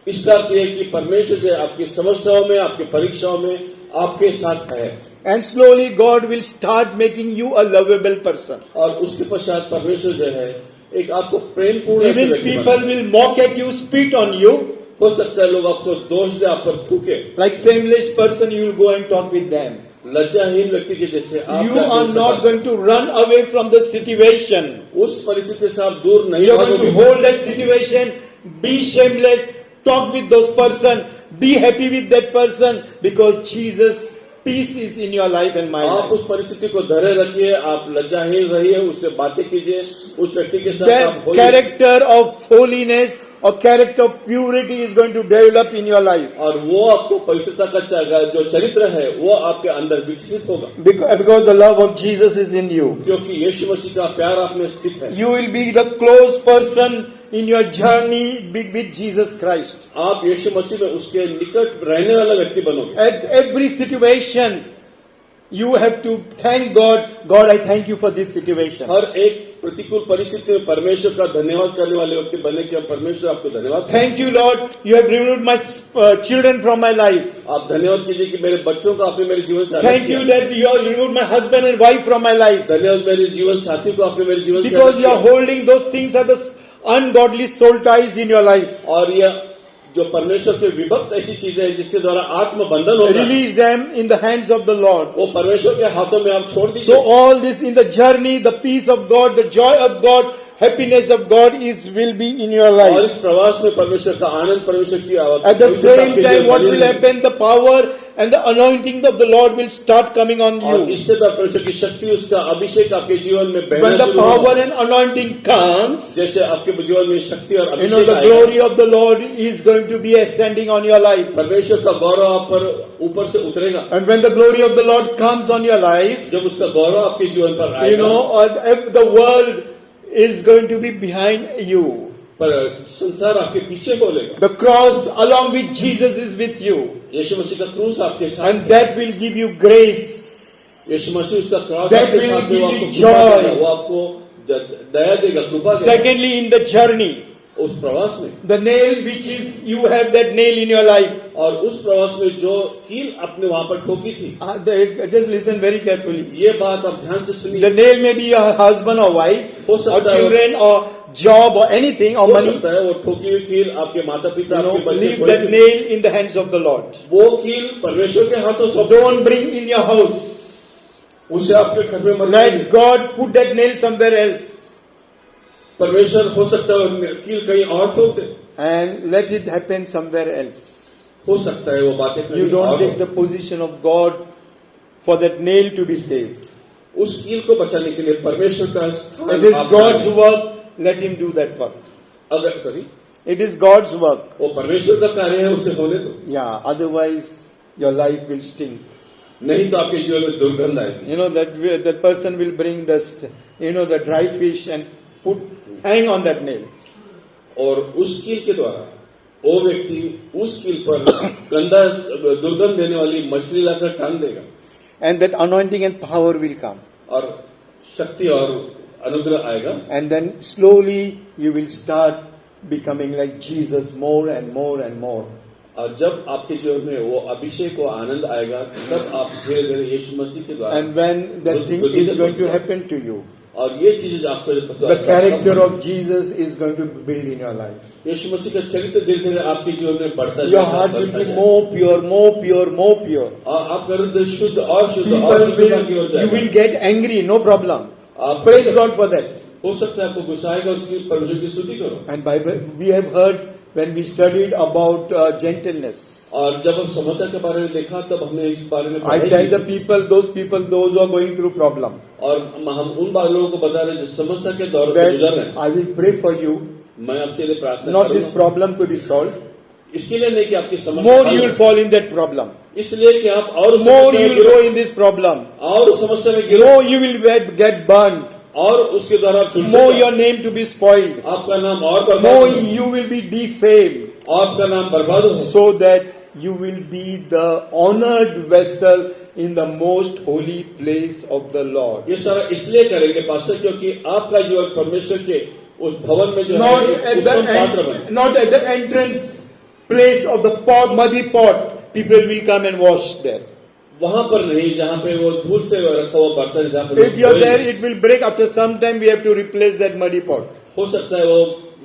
इसका अर्थ है कि परमेश्वर जो है आपकी समस्याओं में, आपकी परीक्षाओं में आपके साथ है। And slowly God will start making you a lovable person. और उसके पश्चात परमेश्वर जो है एक आपको प्रेमपूर्ण ऐसे Even व्यक्ति people बनाएगा। will mock at you, spit on you. हो सकता है लोग आपको दोष दे, आप पर थूके। Like shameless person, you will go and talk with them. लज्जाहीन व्यक्ति के जैसे आप You are not going to run away from the situation. उस परिस्थिति से आप दूर नहीं You are going to भागोगे। hold that situation be shameless, talk with those person, be happy with that person, because Jesus peace is in your life and my आप life. उस परिस्थिति को धैर्य रखिए, आप लज्जाहीन रहिए, उससे बातें कीजिए, उस व्यक्ति के साथ आप That होइए। character of holiness or character of purity is going to develop in your life. और वो आपको पवित्रता का जो चरित्र है वो आपके अंदर विकसित होगा, Because the love of Jesus is in you. क्योंकि यीशु मसीह का प्यार आप में स्थित है। You will be the close person in your journey with Jesus Christ. आप यीशु मसीह में उसके निकट रहने वाला व्यक्ति बनोगे। At every situation, you have to thank God. God, I thank you for this situation. हर एक प्रतिकूल परिस्थिति में परमेश्वर का धन्यवाद करने वाले व्यक्ति बनने के परमेश्वर आपको धन्यवाद। Thank you, Lord. You have removed my children from my life. आप धन्यवाद कीजिए कि मेरे बच्चों को आपने मेरे जीवन से अलग Thank किया। you that you have removed my husband and wife from my life. धन्यवाद मेरे जीवन साथी को आपने मेरे जीवन से Because अलग you are किया। holding those things are the ungodly soul ties in your life. और यह जो परमेश्वर के विभक्त ऐसी चीजें हैं जिसके द्वारा आत्म बंधन होगा, Release them in the hands of the Lord. वो परमेश्वर के हाथों में आप छोड़ So दीजिए। all this in the journey, the peace of God, the joy of God, happiness of God will be in your और life. इस प्रवास में परमेश्वर का आनंद, परमेश्वर की At the पवित्रता same आपके time, जीवन what बनी will रहेगी। happen? The power and the anointing of the Lord will start coming on और you. इसके द्वारा परमेश्वर की शक्ति, उसका अभिषेक आपके जीवन में बहना When the शुरू होगा। power and anointing comes, जैसे आपके जीवन में शक्ति और you know अभिषेक the आएगा, glory of the Lord is going to be ascending on your life. परमेश्वर का गौरव आप पर ऊपर से उतरेगा। And when the glory of the Lord comes on your life, जब उसका गौरव आपके जीवन पर you आएगा, know, the world is going to be behind you. पर संसार आपके पीछे बोलेगा। The cross along with Jesus is with you. यीशु मसीह का क्रूस आपके साथ And है। that will give you grace. यीशु मसीह उसका क्रॉस That आपके will साथ में give वो you आपको joy. कृपा देगा, वो आपको दया देगा, कृपा देगा। Secondly, in the journey, उस प्रवास में the nail which is, you have that nail in your life. और उस प्रवास में जो कील आपने वहां पर ठोकी थी, Just listen very carefully. ये बात आप ध्यान से The सुनिए। nail may be your husband or wife, हो or सकता है children, or job, or anything, or हो money. सकता है वो ठोकी हुई कील आपके माता पिता, You know, आपके बच्चे, leave कोई that भी- nail in the hands of the Lord. वो कील परमेश्वर के हाथों सौंप दो। Don't bring in your house. उसे आपके घर में मत Let लाइए। God put that nail somewhere else. परमेश्वर हो सकता है वो कील कहीं और ठोक दे, And let it happen somewhere else. हो सकता है वो बातें You कहीं don't और take हो। the position of God for that nail to be saved. उस कील को बचाने के लिए परमेश्वर का स्थान It is आप God's जानें। work. Let Him do that work. अगर sorry It is God's work. वो परमेश्वर का कार्य है, उसे होने दो, Yeah. Otherwise, your life will stink. नहीं तो आपके जीवन में दुर्गंध आएगी। You know that person will bring the dry fish and hang on that nail. और उस कील के द्वारा वो व्यक्ति उस कील पर गंदा दुर्गंध देने वाली मछली लाकर टांग देगा, And that anointing and power will come. और शक्ति और अनुग्रह आएगा। And then slowly you will start becoming like Jesus more and more and more. और जब आपके जीवन में वो अभिषेक को आनंद आएगा, तब आप धीरे धीरे यीशु मसीह के द्वारा And when that thing is going to happen to you, और ये चीजें आपको the character of Jesus is going to build in your life. यीशु मसीह का चरित्र धीरे धीरे आपके जीवन में बढ़ता Your जाएगा, heart will बढ़ता be जाएगा। more pure, more pure, more pure. और आपका हृदय शुद्ध और शुद्ध और People शुद्धता की ओर will, you जाएगा। will get angry, no problem. आप Praise God for that. हो सकता है आपको गुस्सा आएगा, उसकी परमेश्वर की स्तुति करो। And Bible, we have heard when we studied about gentleness. और जब हम समता के बारे में देखा, तब हमने इस बारे में I पढ़ाई tell the की। people, those who are going through problem, और हम उन लोगों को बता रहे हैं जो समस्या के दौर से गुजर रहे that हैं। I will pray for you, मैं आपसे लिए प्रार्थना not this करूंगा, problem to be solved. इसके लिए नहीं कि आपकी समस्या More हल you हो। will fall in that problem. इसलिए कि आप और उस More समस्या you में will गिरो, go in this problem. और उस समस्या में गिरो, More you will get burned. और उसके द्वारा आप झुलसे More जाओ। your name to be spoiled. आपका नाम और बर्बाद More हो, you will be defamed. आपका नाम बर्बाद हो, So that you will be the honored vessel in the most holy place of the Lord. ये सारा इसलिए करेंगे पास्टर, क्योंकि आपका जीवन परमेश्वर के उस भवन में जो Not है at उत्तम पात्र the बने। not at the entrance place of the pot, muddy pot. People will come and wash there. वहां पर नहीं जहां पे वो धूल से रखा हुआ बर्तन, जहां पे If you are there, it will break. After some time, we have to replace that muddy pot. हो सकता है वो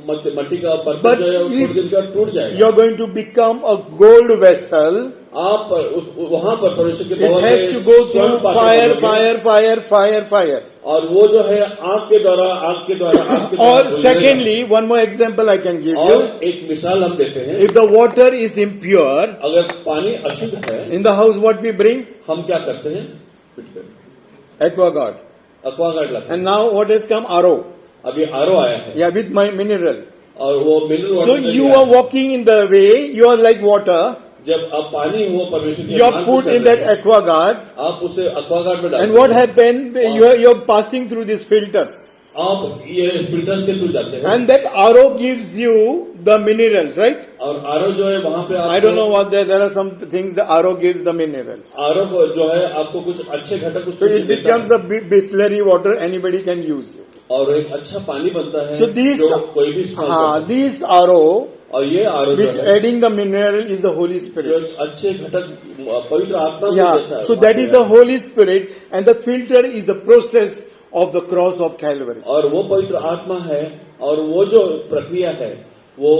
मट्टी का But बर्तन जो है वो if थोड़ी देर बाद टूट जाएगा। you're going to become a gold vessel, आप वहां पर परमेश्वर के it भवन has में to go स्वर्ण through पात्र fire, बनोगे। fire, fire, fire, fire. और वो जो है आग के द्वारा आपके द्वारा Or जलेगा। secondly, one more example I can give और you. एक मिसाल हम देते हैं, If the water is impure, अगर पानी अशुद्ध है in the house what we bring? हम क्या करते हैं, Aquaguard. एक्वागार्ड लाते हैं। And now what has come? RO. अभी आरओ आया है Yeah, with my mineral. और वो mineral So water you are walking in the way, you are like water, जब आप पानी हो परमेश्वर के you are मान put से in चल that रहे हैं, aquaguard, आप उसे एक्वागार्ड में डालते and what happened? You're passing through these filters. आप ये फिल्टर्स के थ्रू जाते हैं And that RO gives you the minerals, right? और आरओ जो है वहां पे I don't know what there are some things the RO gives the minerals. RO को जो है आपको कुछ अच्छे घटक So उससे it देता becomes है a Bisleri water anybody can use. और एक अच्छा पानी बनता है So these, जो कोई भी इस्तेमाल कर सकता these RO, है। और ये आरओ which जो है adding the mineral is the Holy जो Spirit. एक अच्छे घटक पवित्र आत्मा के Yeah, जैसा है so that is the Holy Spirit, and the filter is the process of the cross of Calvary. और वो पवित्र आत्मा है और वो जो प्रक्रिया है वो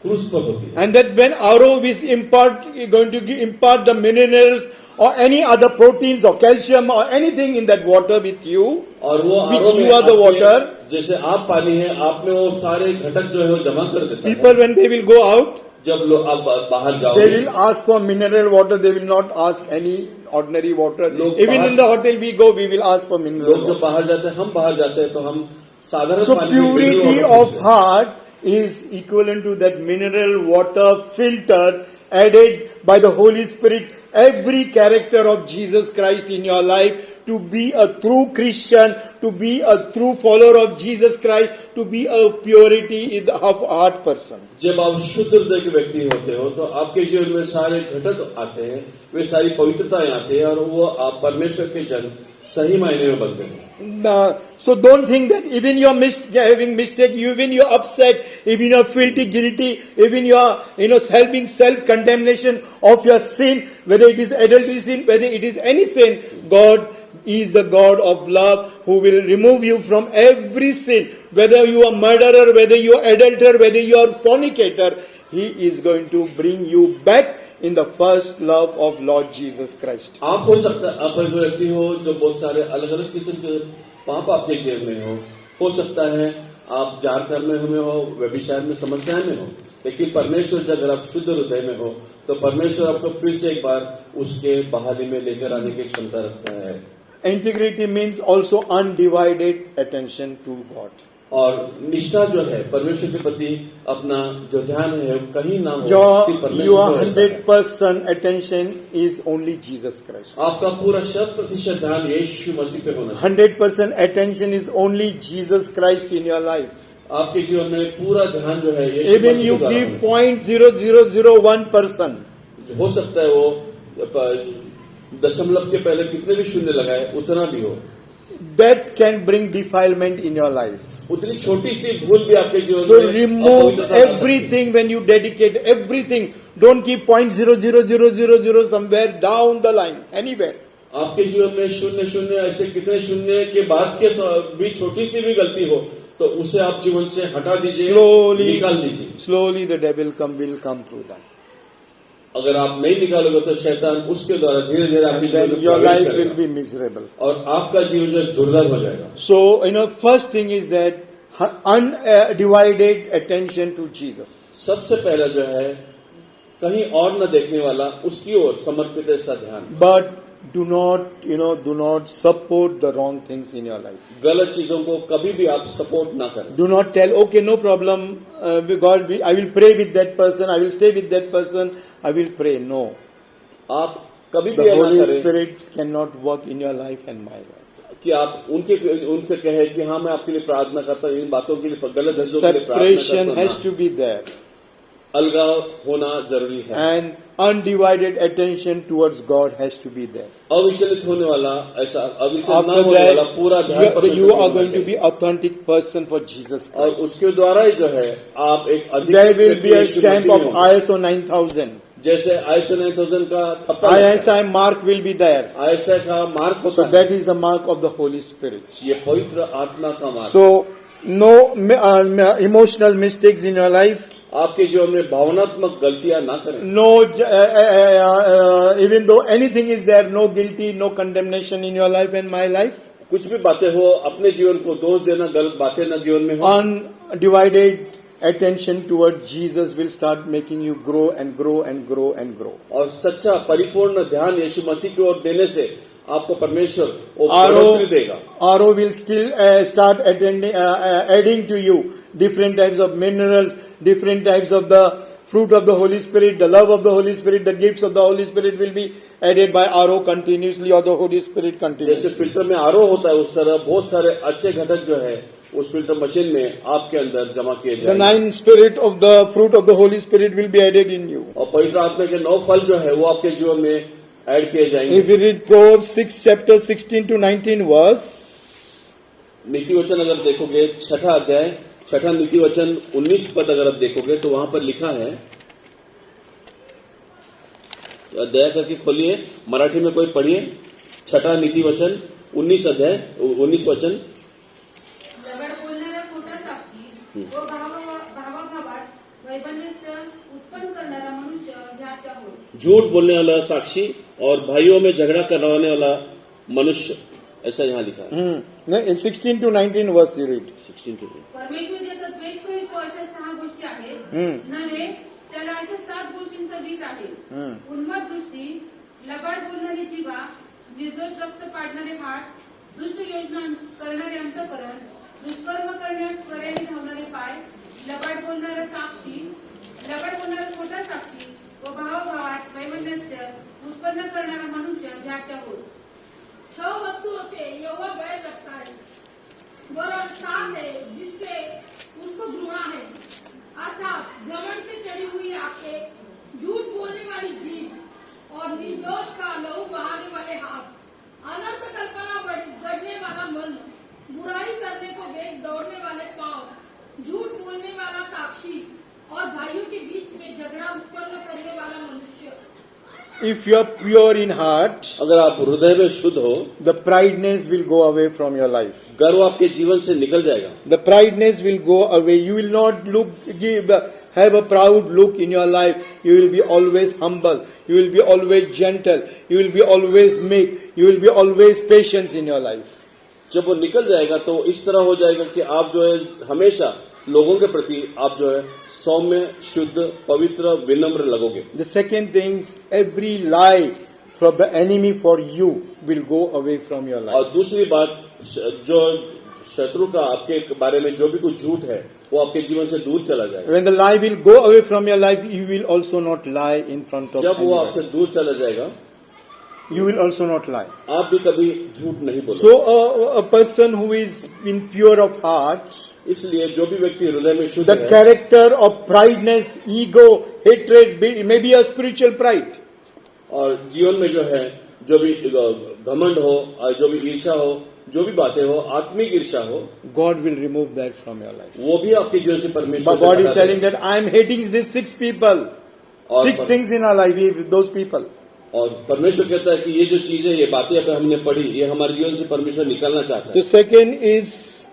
क्रूस पर होती है। And that when RO is going to impart the minerals or any other proteins or calcium or anything in that water with you, और वो which आरओ में you are the आपके- water, जैसे आप पानी है आप में वो सारे घटक जो है वो जमा कर देता है। people when they will go out, जब लोग आप बाहर they जाओगे will ask for mineral water, they will not ask any ordinary water. लोग Even बाहर- in the hotel we go, we will ask for mineral लोग जब water. बाहर जाते हैं हम बाहर जाते हैं तो हम साधारण So पानी में mineral purity water of पूछते हैं। heart is equivalent to that mineral water filter added by the Holy Spirit. Every character of Jesus Christ in your life, to be a true Christian, to be a true follower of Jesus Christ, to be a purity in the of heart person. जब आप शुद्ध हृदय के व्यक्ति होते हो तो आपके जीवन में सारे घटक आते हैं, वे सारी पवित्रताएं आती हैं और वो आप परमेश्वर के जन सही मायने में बनते हैं। So don't think that even you're having mistake, even you're upset, even you're filthy, guilty, even you're having self-condemnation of your sin, whether it is adultery sin, whether it is any sin, God is the God of love who will remove you from every sin. Whether you are murderer, whether you are adulterer, whether you are fornicator, He is going to bring you back in the first love of Lord Jesus Christ. आप हो सकता है आप ऐसे व्यक्ति हो जो बहुत सारे अलग अलग किस्म के पाप आपके जीवन में हो सकता है आप जार करने में हो, व्यभिचार में, समस्याएं में हो, लेकिन परमेश्वर अगर आप शुद्ध हृदय में हो तो परमेश्वर आपको फिर से एक बार उसके बहाली में लेकर आने की क्षमता रखता है। Integrity means also undivided attention to God. और निष्ठा जो है परमेश्वर के प्रति अपना जो ध्यान है कहीं ना हो, सिर्फ परमेश्वर Your को ऐसा है। 100% attention is only Jesus Christ. आपका पूरा 100% ध्यान यीशु मसीह पे होना चाहिए। 100% attention is only Jesus Christ in your life. आपके जीवन में पूरा ध्यान जो है यीशु Even मसीह you के द्वारा give होना 0.0001%. चाहिए। हो सकता है वो दशमलव के पहले कितने भी शून्य लगाए उतना भी हो, That can bring defilement in your life. उतनी छोटी सी भूल भी आपके जीवन So में remove अपवित्रता ला सकती है। everything when you dedicate everything. Don't keep 0.00000 somewhere down the line, anywhere. आपके जीवन में शून्य शून्य ऐसे कितने शून्य के बाद के भी छोटी सी भी गलती हो तो उसे आप जीवन से हटा दीजिए, निकाल दीजिए। Slowly the devil will come through that. अगर आप नहीं निकालोगे तो शैतान उसके द्वारा धीरे धीरे आपके And जीवन then में your प्रवेश life will करेगा be miserable. और आपका जीवन जो है दुर्लभ हो जाएगा। So, first thing is that undivided attention to Jesus. सबसे पहला जो है कहीं और न देखने वाला उसकी ओर समर्पित ऐसा ध्यान। But do not support the wrong things in your life. गलत चीजों को कभी भी आप सपोर्ट ना करें। Do not tell, okay, no problem, God, I will pray with that person, I will stay with that person, I will pray. No. आप कभी भी The ऐसा Holy करें Spirit cannot work in your life and my life. कि आप उनसे कहे कि हाँ मैं आपके लिए प्रार्थना करता हूँ, इन बातों के लिए, गलत The चीजों के लिए प्रार्थना separation करता has हूँ। to be there. अलगाव होना जरूरी है And undivided attention towards God has to be there. अविचलित होने वाला ऐसा अविचलित ना After होने वाला that, पूरा ध्यान परमेश्वर you पे are होना going to चाहिए। be authentic person for Jesus और Christ. उसके द्वारा ही जो है आप एक अधिक There will be a Yeshu stamp Masih of में होंगे। ISO 9000. जैसे ISO 9000 का थप्पा लगता है, ISI mark will be there. ISI का मार्क होता So है, that is the mark of the Holy Spirit. ये पवित्र आत्मा का mark. So no emotional mistakes in your life. आपके जीवन में भावनात्मक गलतियां ना करें। No, even though anything is there, no guilty, no condemnation in your life and my life. कुछ भी बातें हो, अपने जीवन को दोष देना, गलत बातें ना जीवन में हो। Undivided attention toward Jesus will start making you grow and grow and grow and grow. और सच्चा परिपूर्ण ध्यान यीशु मसीह की ओर देने से आपको परमेश्वर वो बढ़ोतरी देगा। RO will still start adding to you different types of minerals, different types of the fruit of the Holy Spirit, the love of the Holy Spirit, the gifts of the Holy Spirit will be added by RO continuously or the Holy Spirit continuously. जैसे filter में RO होता है उस तरह बहुत सारे अच्छे घटक जो है उस फिल्टर मशीन में आपके अंदर जमा किए The जाएंगे। 9 spirit of the fruit of the Holy Spirit will be added in you. और पवित्र आत्मा के 9 फल जो है वो आपके जीवन में ऐड किए जाएंगे। If you read Proverbs 6 chapter 16 to 19 verse, नीति वचन अगर देखोगे 6 अध्याय 6 नीति वचन 19 पद अगर आप देखोगे तो वहां पर लिखा है, दया करके खोलिए, मराठी में कोई पढ़िए, 6 नीति वचन 19 अध्याय 19 वचन। लबाड बोलणारा खोटा साक्षी व भावाभावात वैमनस्य उत्पन्न करणारा मनुष्य ह्याच्या होय। झूठ बोलने वाला साक्षी और भाइयों में झगड़ा करवाने वाला मनुष्य, ऐसा यहाँ लिखा है। 16 to 19 verse you read. 16 to 19। परमेश्वर ज्याचा द्वेष करीतो अशा 6 गोष्टी आहेत नव्हे, त्याला अशा 7 गोष्टींचा वीट आहे। उन्मत्त दृष्टी, लबाड बोलणारी जिव्हा, निर्दोष रक्त पाडणारे हात, दुष्ट योजना करणारे अंतःकरण, दुष्कर्म करण्यास त्वरेने धावणारे पाय, लबाड बोलणारा खोटा साक्षी व भावाभावात वैमनस्य उत्पन्न करणारा मनुष्य ह्याच्या होय। 6 वस्तुओं से यहोवा बैर रखता है, वह 7 है जिससे उसको घृणा है, अर्थात घमंड से चढ़ी हुई आंखें, झूठ बोलने वाली जीभ और निर्दोष का लहू बहाने वाले हाथ, अनर्थ कल्पना गढ़ने वाला मन, बुराई करने को वेग दौड़ने वाले पांव, झूठ बोलने वाला साक्षी और भाइयों के बीच में झगड़ा उत्पन्न करने वाला मनुष्य। If you are pure in heart, अगर आप हृदय में शुद्ध हो, the prideness will go away from your life. गर्व आपके जीवन से निकल जाएगा। The prideness will go away. You will not have a proud look in your life. You will be always humble. You will be always gentle. You will be always meek. You will be always patient in your life. जब वो निकल जाएगा तो इस तरह हो जाएगा कि आप जो है हमेशा लोगों के प्रति आप जो है सौम्य, शुद्ध, पवित्र, विनम्र लगोगे। The second thing is every lie from the enemy for you will go away from your life. और दूसरी बात, जो शत्रु का आपके बारे में जो भी कुछ झूठ है वो आपके जीवन से दूर चला जाएगा। When the lie will go away from your life, you will also not lie in front of जब वो anyone. आपसे दूर चला जाएगा You will also not lie. आप भी कभी झूठ नहीं बोलोगे। So a person who is in pure of heart, इसलिए जो भी व्यक्ति हृदय में शुद्ध the है, character of prideness, ego, hatred, maybe a spiritual pride, और जीवन में जो है जो भी घमंड हो और जो भी ईर्ष्या हो, जो भी बातें हो, आत्मिक ईर्ष्या हो, God will remove that from your life. वो भी आपके जीवन से परमेश्वर But God is हटा telling देगा। that I am hating these 6 people, और 6 things in our life with those people. और परमेश्वर कहता है कि ये जो चीजें, ये बातें अब हमने पढ़ी, ये हमारे जीवन से परमेश्वर निकालना चाहता है। The second is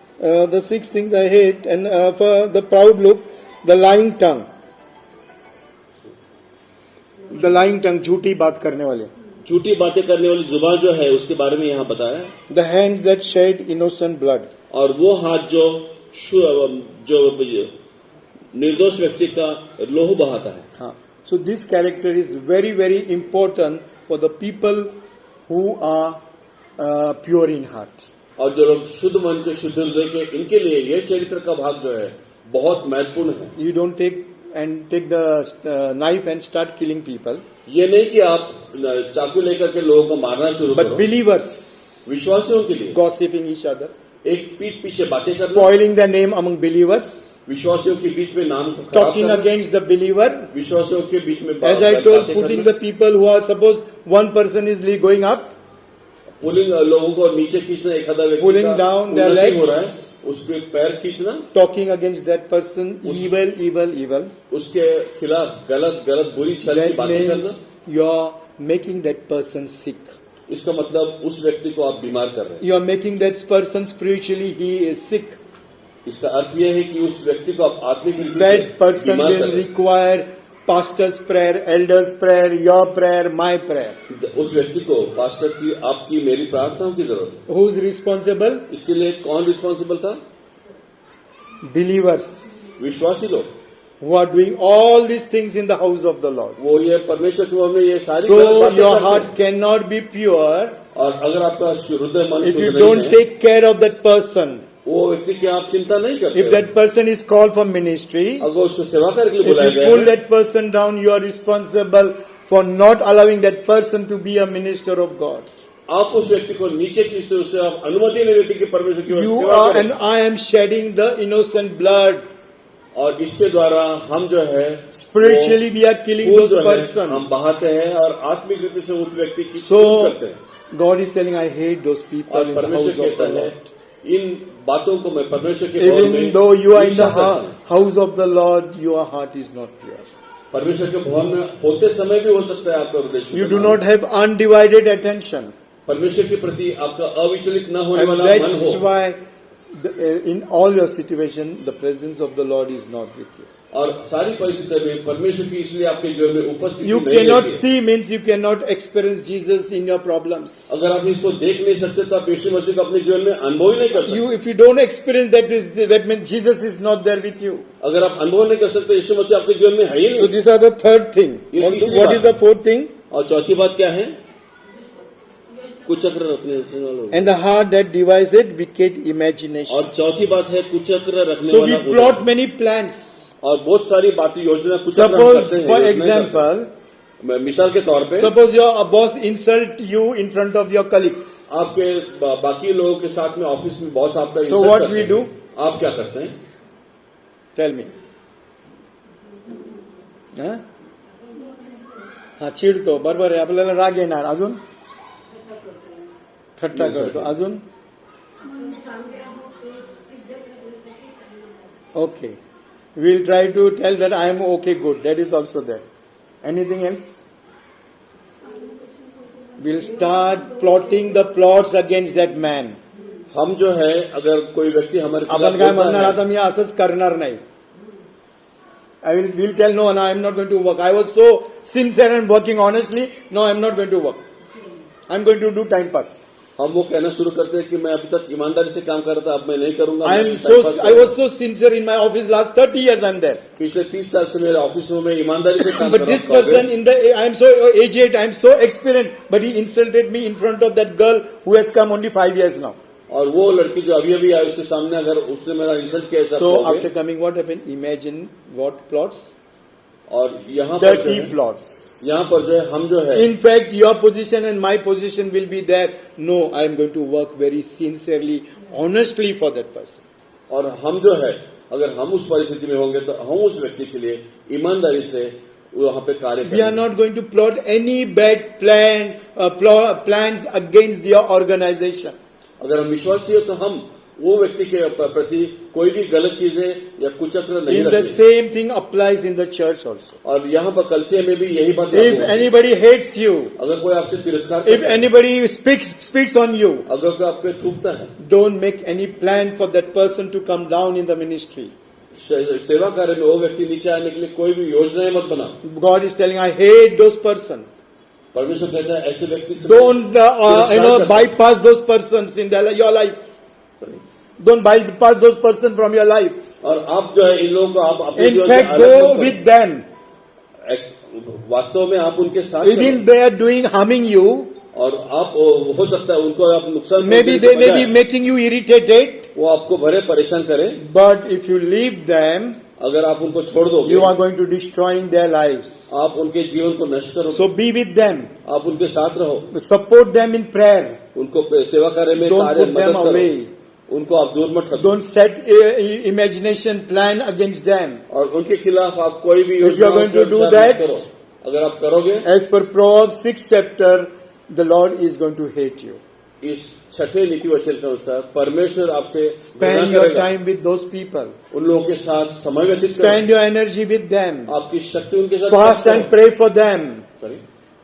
the 6 things I hate, and for the proud look, the lying tongue. The lying tongue, झूठी बात करने वाले. झूठी बातें करने वाली जुबान जो है उसके बारे में यहाँ बताया। The hands that shed innocent blood. और वो हाथ जो निर्दोष व्यक्ति का लोह बहाता है। हाँ. So this character is very, very important for the people who are pure in heart. और जो लोग शुद्ध मन के, शुद्ध हृदय के, इनके लिए ये चरित्र का भाग जो है बहुत महत्वपूर्ण है। You don't take the knife and start killing people. ये नहीं कि आप चाकू लेकर के लोगों को मारना शुरू But करो। believers विश्वासियों के लिए gossiping each other, एक पीठ पीछे बातें करना, spoiling the name among believers, विश्वासियों के बीच में नाम को खराब talking करना, against the believer. विश्वासियों के बीच में As I told, putting the people who are, suppose one person is going up, pulling लोगों को नीचे खींचना, एक आधा व्यक्ति Pulling का down their उन्नति हो legs. रहा है, उसके पैर खींचना, talking against that person, evil. उसके खिलाफ गलत बुरी छल की That बातें करना, means you are making that person sick. इसका मतलब उस व्यक्ति को आप बीमार कर रहे हैं। You are making that person spiritually, he is sick. इसका अर्थ यह है कि उस व्यक्ति को आप आत्मिक रीति से That person बीमार will कर रहे require pastor's prayer, elder's prayer, your prayer, my prayer. हैं। उस व्यक्ति को पास्टर की, आपकी, मेरी प्रार्थनाओं की जरूरत है। Who's responsible? इसके लिए कौन रिस्पॉन्सिबल था? Believers विश्वासी लोग। who are doing all these things in the house of the Lord. वो ये परमेश्वर के भवन में ये सारी So गलत बातें your करते heart हैं। cannot be pure और अगर आपका हृदय मन if शुद्ध you नहीं don't है, take care of that person. वो व्यक्ति की आप चिंता नहीं If करते। that person is called for ministry, अगर उसको सेवा करने के लिए if बुलाया you गया pull है, that person down, you are responsible for not allowing that person to be a minister of God. आप उस व्यक्ति को नीचे खींचते, उससे आप अनुमति नहीं देती कि परमेश्वर की ओर You सेवा are करें। and I am shedding the innocent blood. और इसके द्वारा हम जो है Spiritually we are killing खून those जो है, person. हम बहाते हैं और आत्मिक रीति से उस व्यक्ति की So खून करते हैं। God is telling, I hate those people और in the परमेश्वर house of कहता the है, Lord. इन बातों को मैं परमेश्वर के भवन Even में though you are in the ईर्ष्या करता हूं। house of the Lord, your heart is not pure. परमेश्वर के भवन में होते समय भी हो सकता है आपका हृदय शुद्ध You ना do हो। not have undivided attention. परमेश्वर के प्रति आपका अविचलित न होने And वाला मन that's हो। why in all your situation, the presence of the Lord is not with you. और सारी परिस्थितियों में परमेश्वर की इसलिए आपके जीवन में उपस्थिति You नहीं cannot रहती है। see means you cannot experience Jesus in your problems. अगर आप इसको देख नहीं सकते तो आप यीशु मसीह को अपने जीवन में अनुभव ही नहीं कर सकते। If you don't experience that means Jesus is not there with you. अगर आप अनुभव नहीं कर सकते, यीशु मसीह आपके जीवन में है ही So नहीं। these are the third thing. ये तीसरी What बात is the fourth thing? और चौथी बात क्या है? कुचक्र रखने से वालों। And the heart that devised wicked imagination. और चौथी बात है कुचक्र रखने So we वाला plot उदर। many plans. और बहुत सारी बातें योजना कुचक्र हम Suppose, करते हैं, for योजनाएं example, करते हैं। मिसाल के तौर पे suppose your boss insult you in front of your colleagues. आपके बाकी लोगों के साथ में ऑफिस में बॉस आपका So insult what करते we हैं। do? आप क्या करते हैं? Tell me. हा चिडतो बरोबर आहे आपल्याला राग येणार अजून थट्टा करतो अजून okay we'll try to tell that I am okay good that is also there anything else we'll start plotting the plots against that man हम जो है अगर कोई व्यक्ति हमारे खिलाफ आपण काय बोलता म्हणणार है, आता मी असंच करणार नाही we'll tell no I am not going to work I was so sincere and working honestly no I am not going to work I am going to do time pass हम वो कहना शुरू करते हैं कि मैं अभी तक ईमानदारी से काम कर रहा था, अब मैं नहीं करूंगा। I was so sincere in my office last 30 years I'm there पिछले 30 साल से मेरे ऑफिस में मैं ईमानदारी से काम but कर this रहा person in the I am so aged I am so experienced but he insulted me in front of that girl who has come only 5 years now और वो लड़की जो अभी अभी आई उसके सामने अगर उसने मेरा इंसल्ट किया ऐसा so कहोगे, after coming what happened imagine what plots और यहाँ पर जो dirty है, plots यहाँ पर जो है हम जो है in fact your position and my position will be there no I am going to work very sincerely honestly for that person और हम जो है अगर हम उस परिस्थिति में होंगे तो हम उस व्यक्ति के लिए ईमानदारी से वहाँ पे कार्य we are करेंगे। not going to plot any bad plans against your organization अगर हम विश्वासी हो तो हम वो व्यक्ति के प्रति कोई भी गलत चीजें या कुचक्र नहीं in the रखेंगे। same thing applies in the church also और यहाँ पर कलसिया में भी यही बात लागू if होगी। anybody hates you अगर कोई आपसे तिरस्कार if करता है, anybody speaks on you अगर कोई आप पे थूकता है, don't make any plan for that person to come down in the ministry सेवा कार्य में वो व्यक्ति नीचे आने के लिए कोई भी योजनाएं मत बनाओ। God is telling I hate those person परमेश्वर कहता है ऐसे व्यक्ति से don't तिरस्कार करता है। bypass those persons in your life don't bypass those persons from your life और आप जो है इन लोगों को आप अपने in जीवन से fact अलग go मत करो। with them वास्तव में आप उनके साथ even चलो। they are doing harming you और आप हो सकता है उनको आप नुकसान maybe पहुंचाने they के may be बजाय making you irritated वो आपको भरे परेशान करें। but if you leave them अगर आप उनको छोड़ दोगे you are going to destroying their lives आप उनके जीवन को नष्ट करोगे। so be with them आप उनके साथ रहो, support them in prayer उनको सेवा कार्य में don't कार्य put मदद them करो, away उनको आप दूर मत हटो don't set imagination plan against them और उनके खिलाफ आप कोई भी If you are going to do योजना that, मत करो। अगर आप करोगे as per Proverbs 6 chapter the Lord is going to hate you इस छठे नीति वचन के अनुसार परमेश्वर आपसे spend घृणा your करेगा। time with those people उन लोगों के साथ समय व्यतीत spend करें, your energy with them आपकी शक्ति उनके साथ fast and pray for them Sorry?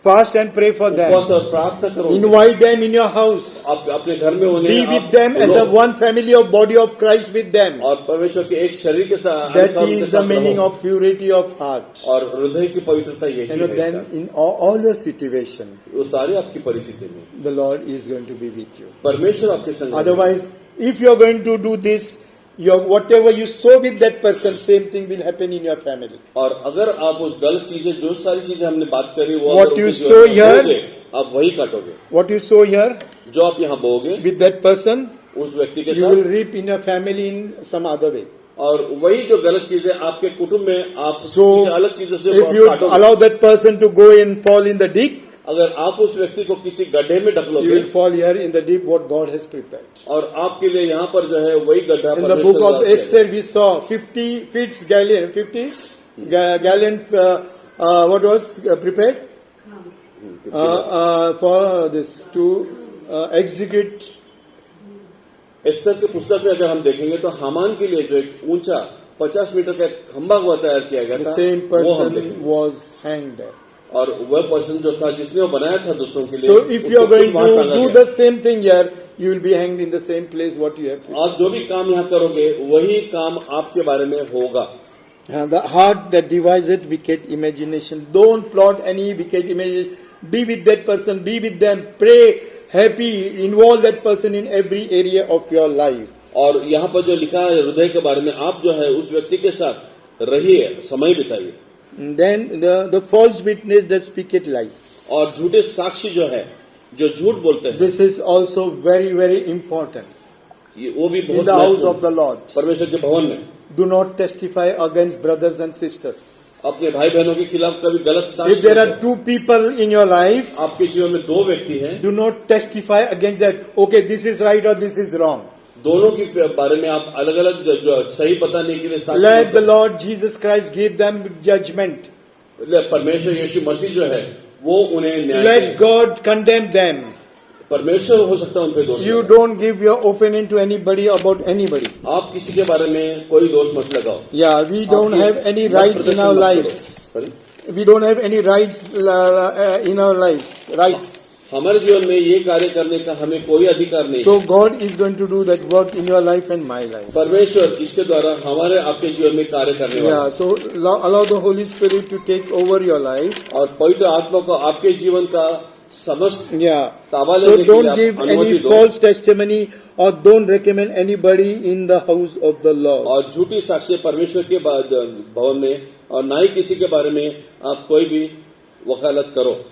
Fast and pray for them. उपवास और प्रार्थना करो, Invite them in your house. आप अपने घर में उन्हें Be आप with them as बुलाओ। a one family of body of Christ with them. और परमेश्वर के एक शरीर के साथ That अनुसार उनके is the साथ meaning रहो। of purity of heart. और हृदय की पवित्रता यही है Then इसका। in all your situation, वो सारे आपकी परिस्थिति में the Lord is going to be with you. परमेश्वर आपके संग है। Otherwise, if you are going to do this, whatever you sow with that person, same thing will happen in your family. और अगर आप उस गलत चीजें, जो सारी चीजें हमने बात करी, वो What अगर you उनके sow जीवन में here- बोओगे, आप वही काटोगे। What you sow here जो आप यहाँ बोओगे with that person, उस व्यक्ति के you will साथ, reap in your family in some other way. और वही जो गलत चीजें आपके कुटुंब में आप So, किसी अलग चीजों से if you काटोगे। allow that person to go and fall in the deep, अगर आप उस व्यक्ति को किसी गड्ढे में you ढकलोगे, will fall here in the deep what God has prepared. और आपके लिए यहाँ पर जो है वही गड्ढा In the परमेश्वर book of द्वारा किया Esther, we saw 50 feet gallon, 50 gallon, what was prepared गया। for this to execute. Esther के पुस्तक में अगर हम देखेंगे तो हामान के लिए जो एक ऊंचा 50 मीटर का एक खंभा हुआ तैयार किया गया The था, same वो हम person देखेंगे। was hanged there. और वह पर्सन जो था जिसने वो बनाया था दूसरों के लिए, So if you are उसको going वहां to टांगा do गया। the same thing here, you will be hanged in the same place what you have. आप जो भी काम यहाँ करोगे वही काम आपके बारे में होगा। The heart that deviseth wicked imagination. Don't plot any wicked imagination. Be with that person. Be with them. Pray. Happy. Involve that person in every area of your life. और यहाँ पर जो लिखा है हृदय के बारे में, आप जो है उस व्यक्ति के साथ रहिए, समय बिताइए। Then the false witness that speaketh lies. और झूठे साक्षी जो है, जो झूठ बोलते हैं, This is also very, very important. ये वो भी In बहुत the house महत्वपूर्ण of the Lord. परमेश्वर के भवन में Do not testify against brothers and sisters. अपने भाई बहनों के खिलाफ कभी गलत If साक्ष्य there मत are two people in your life, दो। आपके जीवन में दो व्यक्ति हैं, do not testify against that. Okay, this is right or this is wrong. दोनों के बारे में आप अलग अलग जो सही बताने के लिए साक्ष्य Let मत the दो। Lord Jesus Christ give them judgment. परमेश्वर यीशु मसीह जो है वो उन्हें न्याय Let दें। God condemn them. परमेश्वर हो सकता है उन पे दोष You लगाए। don't give your opinion to anybody about anybody. आप किसी के बारे में कोई दोष मत लगाओ। Yeah, we don't आप have any मत right in प्रदर्शन our मत करो। lives. Sorry? We don't have any rights in our lives. Rights. हमारे जीवन में ये कार्य करने का हमें कोई अधिकार नहीं। So God is going to do that work in your life and my life. परमेश्वर इसके द्वारा हमारे आपके जीवन में कार्य करने वाला Yeah, है। so allow the Holy Spirit to take over your life. और पवित्र आत्मा को आपके जीवन का समस्त Yeah. ताबा So लेने के लिए don't आप give अनुमति any दो। false testimony or don't recommend anybody in the house of the Lord. और झूठी साक्ष्य परमेश्वर के भवन में, और ना ही किसी के बारे में आप कोई भी वकालत करो।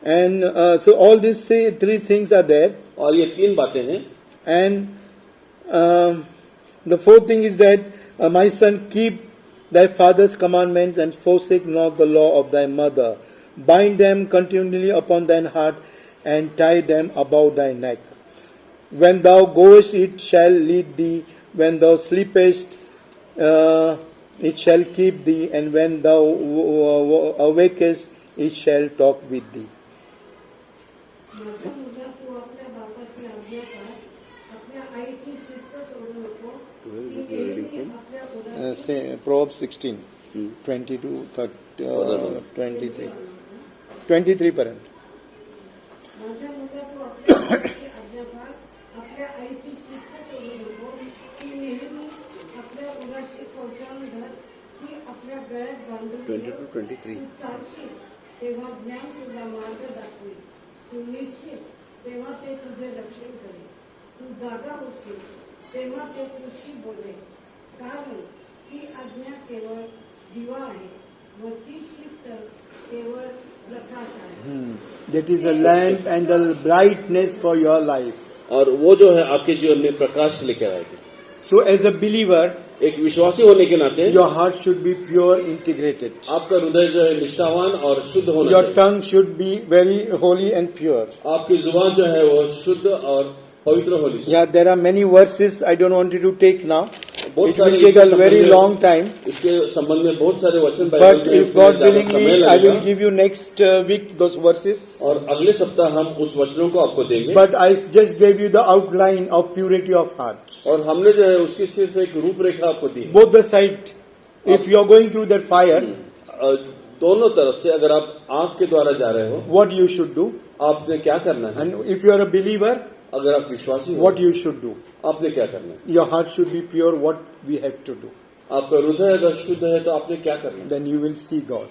And so all these three things are there. और ये तीन बातें हैं। And the fourth thing is that, my son, keep thy father's commandments and forsake not the law of thy mother. Bind them continually upon thine heart and tie them about thy neck. When thou goest, it shall lead thee. When thou sleepest, it shall keep thee. And when thou awakest, it shall talk with thee. माझा मुलगा, तू आपल्या बापाची आज्ञा पाळ, आपल्या आईची शिस्त सोडू नको, ती नेहमी आपल्या उराशी Proverbs 16, 22, 23. 23 पर्यंत. माझ्या मुलगा, तू आपल्या बापाची आज्ञा पाळ, आपल्या आईची शिस्त सोडू नको, ती नेहमी आपल्या उराशी कवटाळून धर, ती आपल्या गळ्यात बांधून ठेव. 22-23. तू चालशील तेव्हा ज्ञान तुला मार्ग दाखवेल, तू निश्चित तेव्हा ते तुझे रक्षण करेल, तू जागा होशील तेव्हा ते तुझशी बोलेल, कारण ही आज्ञा केवळ दिवा आहे व ती शिस्त केवळ प्रकाश आहे. That is a lamp and the brightness for your life. और वो जो है आपके जीवन में प्रकाश लेकर आएगी। So as a believer, एक विश्वासी होने के नाते your heart should be pure, integrated. आपका हृदय जो है निष्ठावान और शुद्ध होना Your चाहिए। tongue should be very holy and pure. आपकी जुबान जो है वो शुद्ध और पवित्र होनी चाहिए। Yeah, there are many verses I don't want you to take now. बहुत It सारे will take इसके a संबंध very में- long time. इसके संबंध में बहुत सारे वचन बाइबल But में if God ज्यादा समय willingly, I will लगेगा। give you next week those verses. और अगले सप्ताह हम उस वचनों को आपको देंगे। But I just gave you the outline of purity of heart. और हमने जो है उसकी सिर्फ एक रूपरेखा आपको दी है। Both the side, if you are going through that fire, दोनों तरफ से अगर आप आंख के द्वारा जा रहे हो, what you should do. आपने क्या करना है? And if you are a believer, अगर आप विश्वासी हो, what you should do. आपने क्या करना है? Your heart should be pure, what we have to do. आपका हृदय अगर शुद्ध है तो आपने क्या करना है? Then you will see God.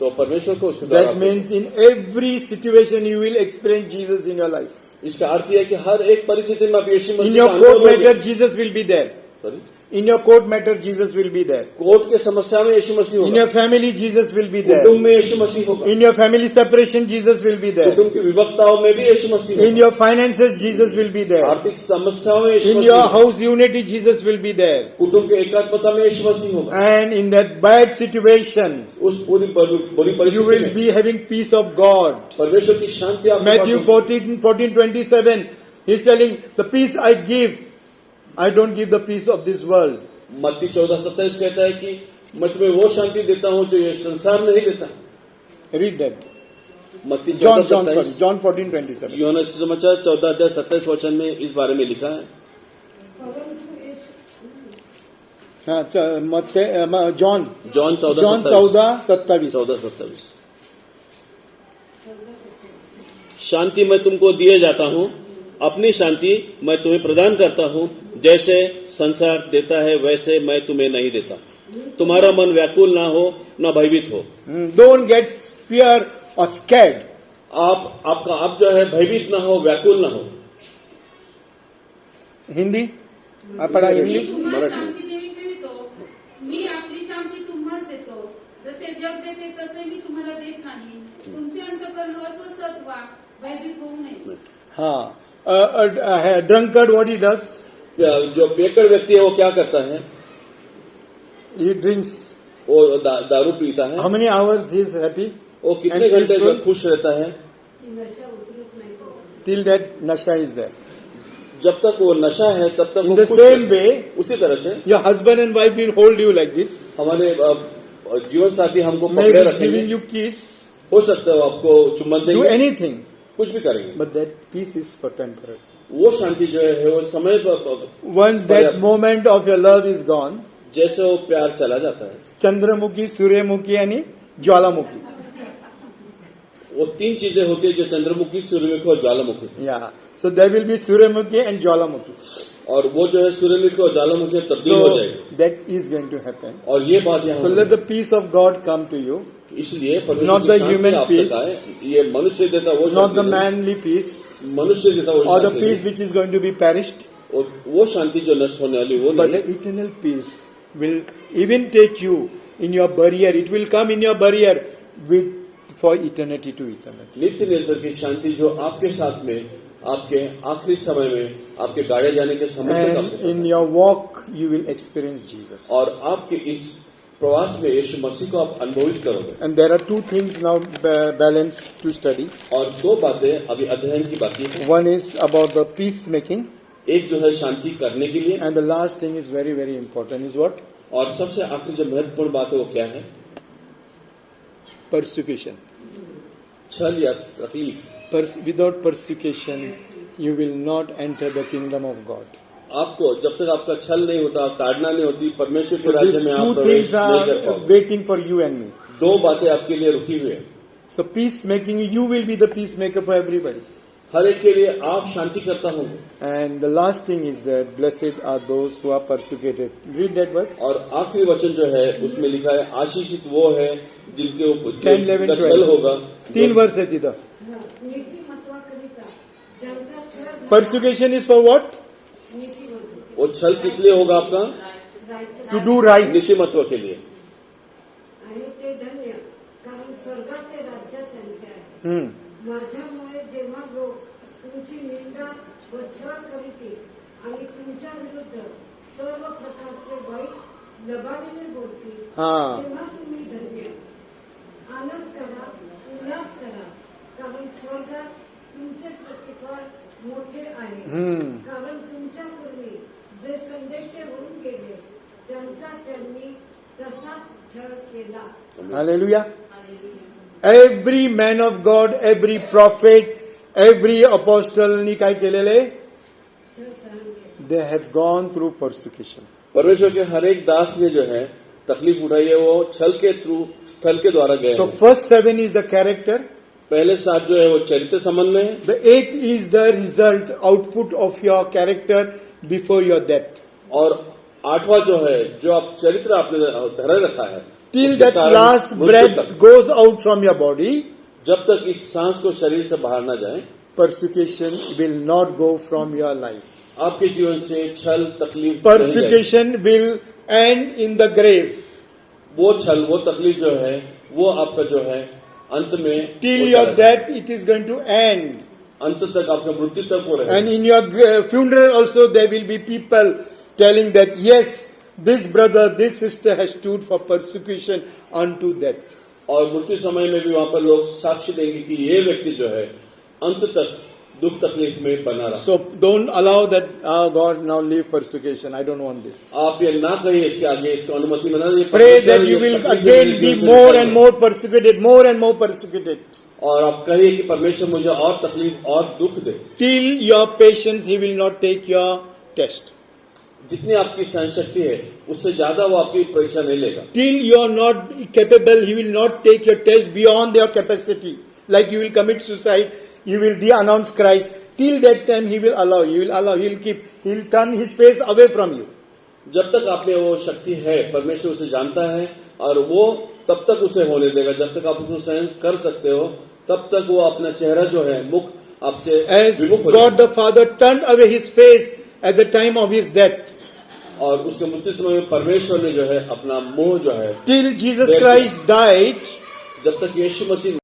तो परमेश्वर को उसके द्वारा That आप means in every situation you will experience Jesus in your life. इसका अर्थ यह है कि हर एक परिस्थिति में आप यीशु In मसीह your का court अनुभव matter, लोगे। Jesus will be there. Sorry? In your court matter, Jesus will be there. Court के समस्या में यीशु मसीह In होगा, your family, Jesus will be there. कुटुंब में यीशु मसीह होगा, In your family separation, Jesus will be there. कुटुंब की विभक्ताओं में भी यीशु मसीह In होगा, your finances, Jesus will be there. आर्थिक समस्याओं में यीशु In मसीह your होगा, house unity, Jesus will be there. कुटुंब के एकात्मता में यीशु मसीह होगा। And in that bad situation, उस बुरी you परिस्थिति will में be having peace of God. परमेश्वर की शांति आपके Matthew पास होगी। 14:27, he's telling, the peace I give, I don't give the peace of this world. मत्ती 14:27 कहता है कि मैं तुम्हें वो शांति देता हूं जो ये संसार नहीं देता। Read that. मत्ती John 14:27 John 14:27. यूहन्ना सुसमाचार 14:27 वचन में इस बारे में लिखा है। परंतु इस हाँ, John जॉन 14:27. 14:27 शांति मैं तुमको दिए जाता हूं, अपनी शांति मैं तुम्हें प्रदान करता हूं, जैसे संसार देता है वैसे मैं तुम्हें नहीं देता। तुम्हारा मन व्याकुल ना हो, ना भयभीत हो। Don't get fear or scared. आप जो है भयभीत ना हो, व्याकुल ना हो। हिंदी आप पढ़ा मी इंग्लिश तुम्हाला मराठी. शांती देवी ठेवितो, मी आपली शांती तुम्हास देतो, जसे जग देते तसे मी तुम्हाला देत नाही. तुमचे अंतःकरण अस्वस्थ अथवा भयभीत होऊ नये. हाँ. Drunkard, what he does? जो बेकड़ व्यक्ति है वो क्या करता है? He drinks. वो दारू पीता है। How many hours he is happy? वो कितने And घंटे peaceful? जो खुश रहता है? की नशा उतरत नाही तो Till that nasha is there. जब तक वो नशा है तब तक In वो the खुश same रहता है। way, उसी तरह से your husband and wife will hold you like this, हमारे जीवन साथी हमको पकड़े maybe रखेंगे। giving you kiss, हो सकता है वो आपको चुम्बन do देंगे, anything, कुछ भी करेंगे। but that peace is for temporary. वो शांति जो है वो समय पर Once that moment of your love is gone, जैसे वो प्यार चला जाता है। चंद्रमुखी, सूर्यमुखी आणि ज्वालामुखी. वो तीन चीजें होती है जो चंद्रमुखी, सूर्यमुखी और ज्वालामुखी। Yeah. So there will be Suryamukhi and Jwalamukhi. और वो जो है सूर्यमुखी और ज्वालामुखी तब्दील हो So जाएगी। that is going to happen. और ये बात यहाँ So let the peace of God come to you, इसलिए Not परमेश्वर the की शांति human आप peace. तक आए। ये मनुष्य देता वो not the शांति नहीं। manly peace मनुष्य देता वो or the शांति peace नहीं। which is going to be perished, वो शांति जो नष्ट होने वाली वो but नहीं। the eternal peace will even take you in your barrier. It will come in your barrier with for eternity to eternity. नित्य निरंतर की शांति जो आपके साथ में, आपके आखिरी समय में, आपके गाड़े जाने के समय तक आपके And साथ in में। your walk, you will experience Jesus. और आपके इस प्रवास में यीशु मसीह को आप अनुभवित करोगे। And there are two things now balance to study. और दो बातें अभी अध्ययन की बाकी है। One is about the peacemaking, एक जो है शांति करने के लिए, and the last thing is very, very important. Is what? और सबसे आखिरी जो महत्वपूर्ण बात है वो क्या है? Persecution. छल या तकलीफ। Without persecution, you will not enter the kingdom of God. आपको जब तक आपका छल नहीं होता, ताड़ना नहीं होती, परमेश्वर के So these राज्य में आप two प्रवेश things नहीं कर are पाओगे। waiting for you and me. दो बातें आपके लिए रुकी हुई है। So peacemaking, you will be the peacemaker for everybody. हर एक के लिए आप शांति करता होंगे। And the last thing is that blessed are those who are persecuted. Read that verse. और आखिरी वचन जो है उसमें लिखा है, आशीषित वो है जिनके ऊपर 10, 11, जिनका छल 12. होगा। 3 वर्ष आहे तिथं. नीतिमत्वाकरिता ज्यांचा छळ झाला, Persecution is for what? नीतिमत्व वो छल किस लिए होगा आपका? जायचं To do right. नीतिमत्व के लिए। आहे ते धन्य, कारण स्वर्गाचे राज्य त्यांचे आहे. माझ्यामुळे जेव्हा लोक तुमची निंदा व छळ करीतील आणि तुमच्या विरुद्ध सर्व प्रकारचे वाईट लबाडीने बोलतील, हा. तेव्हा तुम्ही धन्य. आनंद करा, उल्हास करा, कारण स्वर्गात तुमचे प्रतिफळ मोठे आहे. कारण तुमच्या पूर्वी जे संदेष्टे होऊन गेले त्यांचा त्यांनी तसाच छळ केला. Hallelujah. Every man of God, every prophet, every apostle नी काय केलेले? छळ सहन केला. They have gone through persecution. परमेश्वर के हर एक दास ने जो है तकलीफ उठाई है वो छल के द्वारा गए So हैं। first 7 is the character. पहले 7 जो है वो चरित्र संबंध में है, The 8th is the result, output of your character before your death. और 8वां जो है जो आप चरित्र आपने धरे रखा है Till उसके that कारण last मृत्यु breath तक, goes out from your body, जब तक इस सांस को शरीर से बाहर ना जाए persecution will not go from your life. आपके जीवन से छल तकलीफ नहीं जाएगी। Persecution will end in the grave. वो छल वो तकलीफ जो है वो आपका जो है अंत में Till होता your रहेगा। death it is going to end. अंत तक आपका मृत्यु तक वो रहेगा। And in your funeral also there will be people telling that yes, this brother, this sister has stood for persecution unto death. और मृत्यु समय में भी वहां पर लोग साक्ष्य देंगे कि ये व्यक्ति जो है अंत तक दुख तकलीफ में बना रहा। So don't allow that, God, now leave persecution. I don't want this. आप ये ना कहिए इसके आगे, इसको अनुमति मना दीजिए। Pray परमेश्वर that you ये will तकलीफ again मेरे be जीवन से more निकाले। and more persecuted, more and more persecuted. और आप कहिए कि परमेश्वर मुझे और तकलीफ और दुख दे। Till your patience, He will not take your test. जितनी आपकी सहन शक्ति है उससे ज्यादा वो आपकी परीक्षा नहीं लेगा। Till you are not capable, He will not take your test beyond your capacity. Like you will commit suicide, you will de-announce Christ. Till that time, He will allow, He will keep, He will turn His face away from you. जब तक आप में वो शक्ति है, परमेश्वर उसे जानता है और वो तब तक उसे होने देगा। जब तक आप उसको सहन कर सकते हो तब तक वो अपना चेहरा जो है मुख आपसे As विमुख हो God जाएगा। the Father turned away His face at the time of His death. और उसके मृत्यु समय में परमेश्वर ने जो है अपना मुंह जो है Till Jesus Christ died, जब तक यीशु मसीह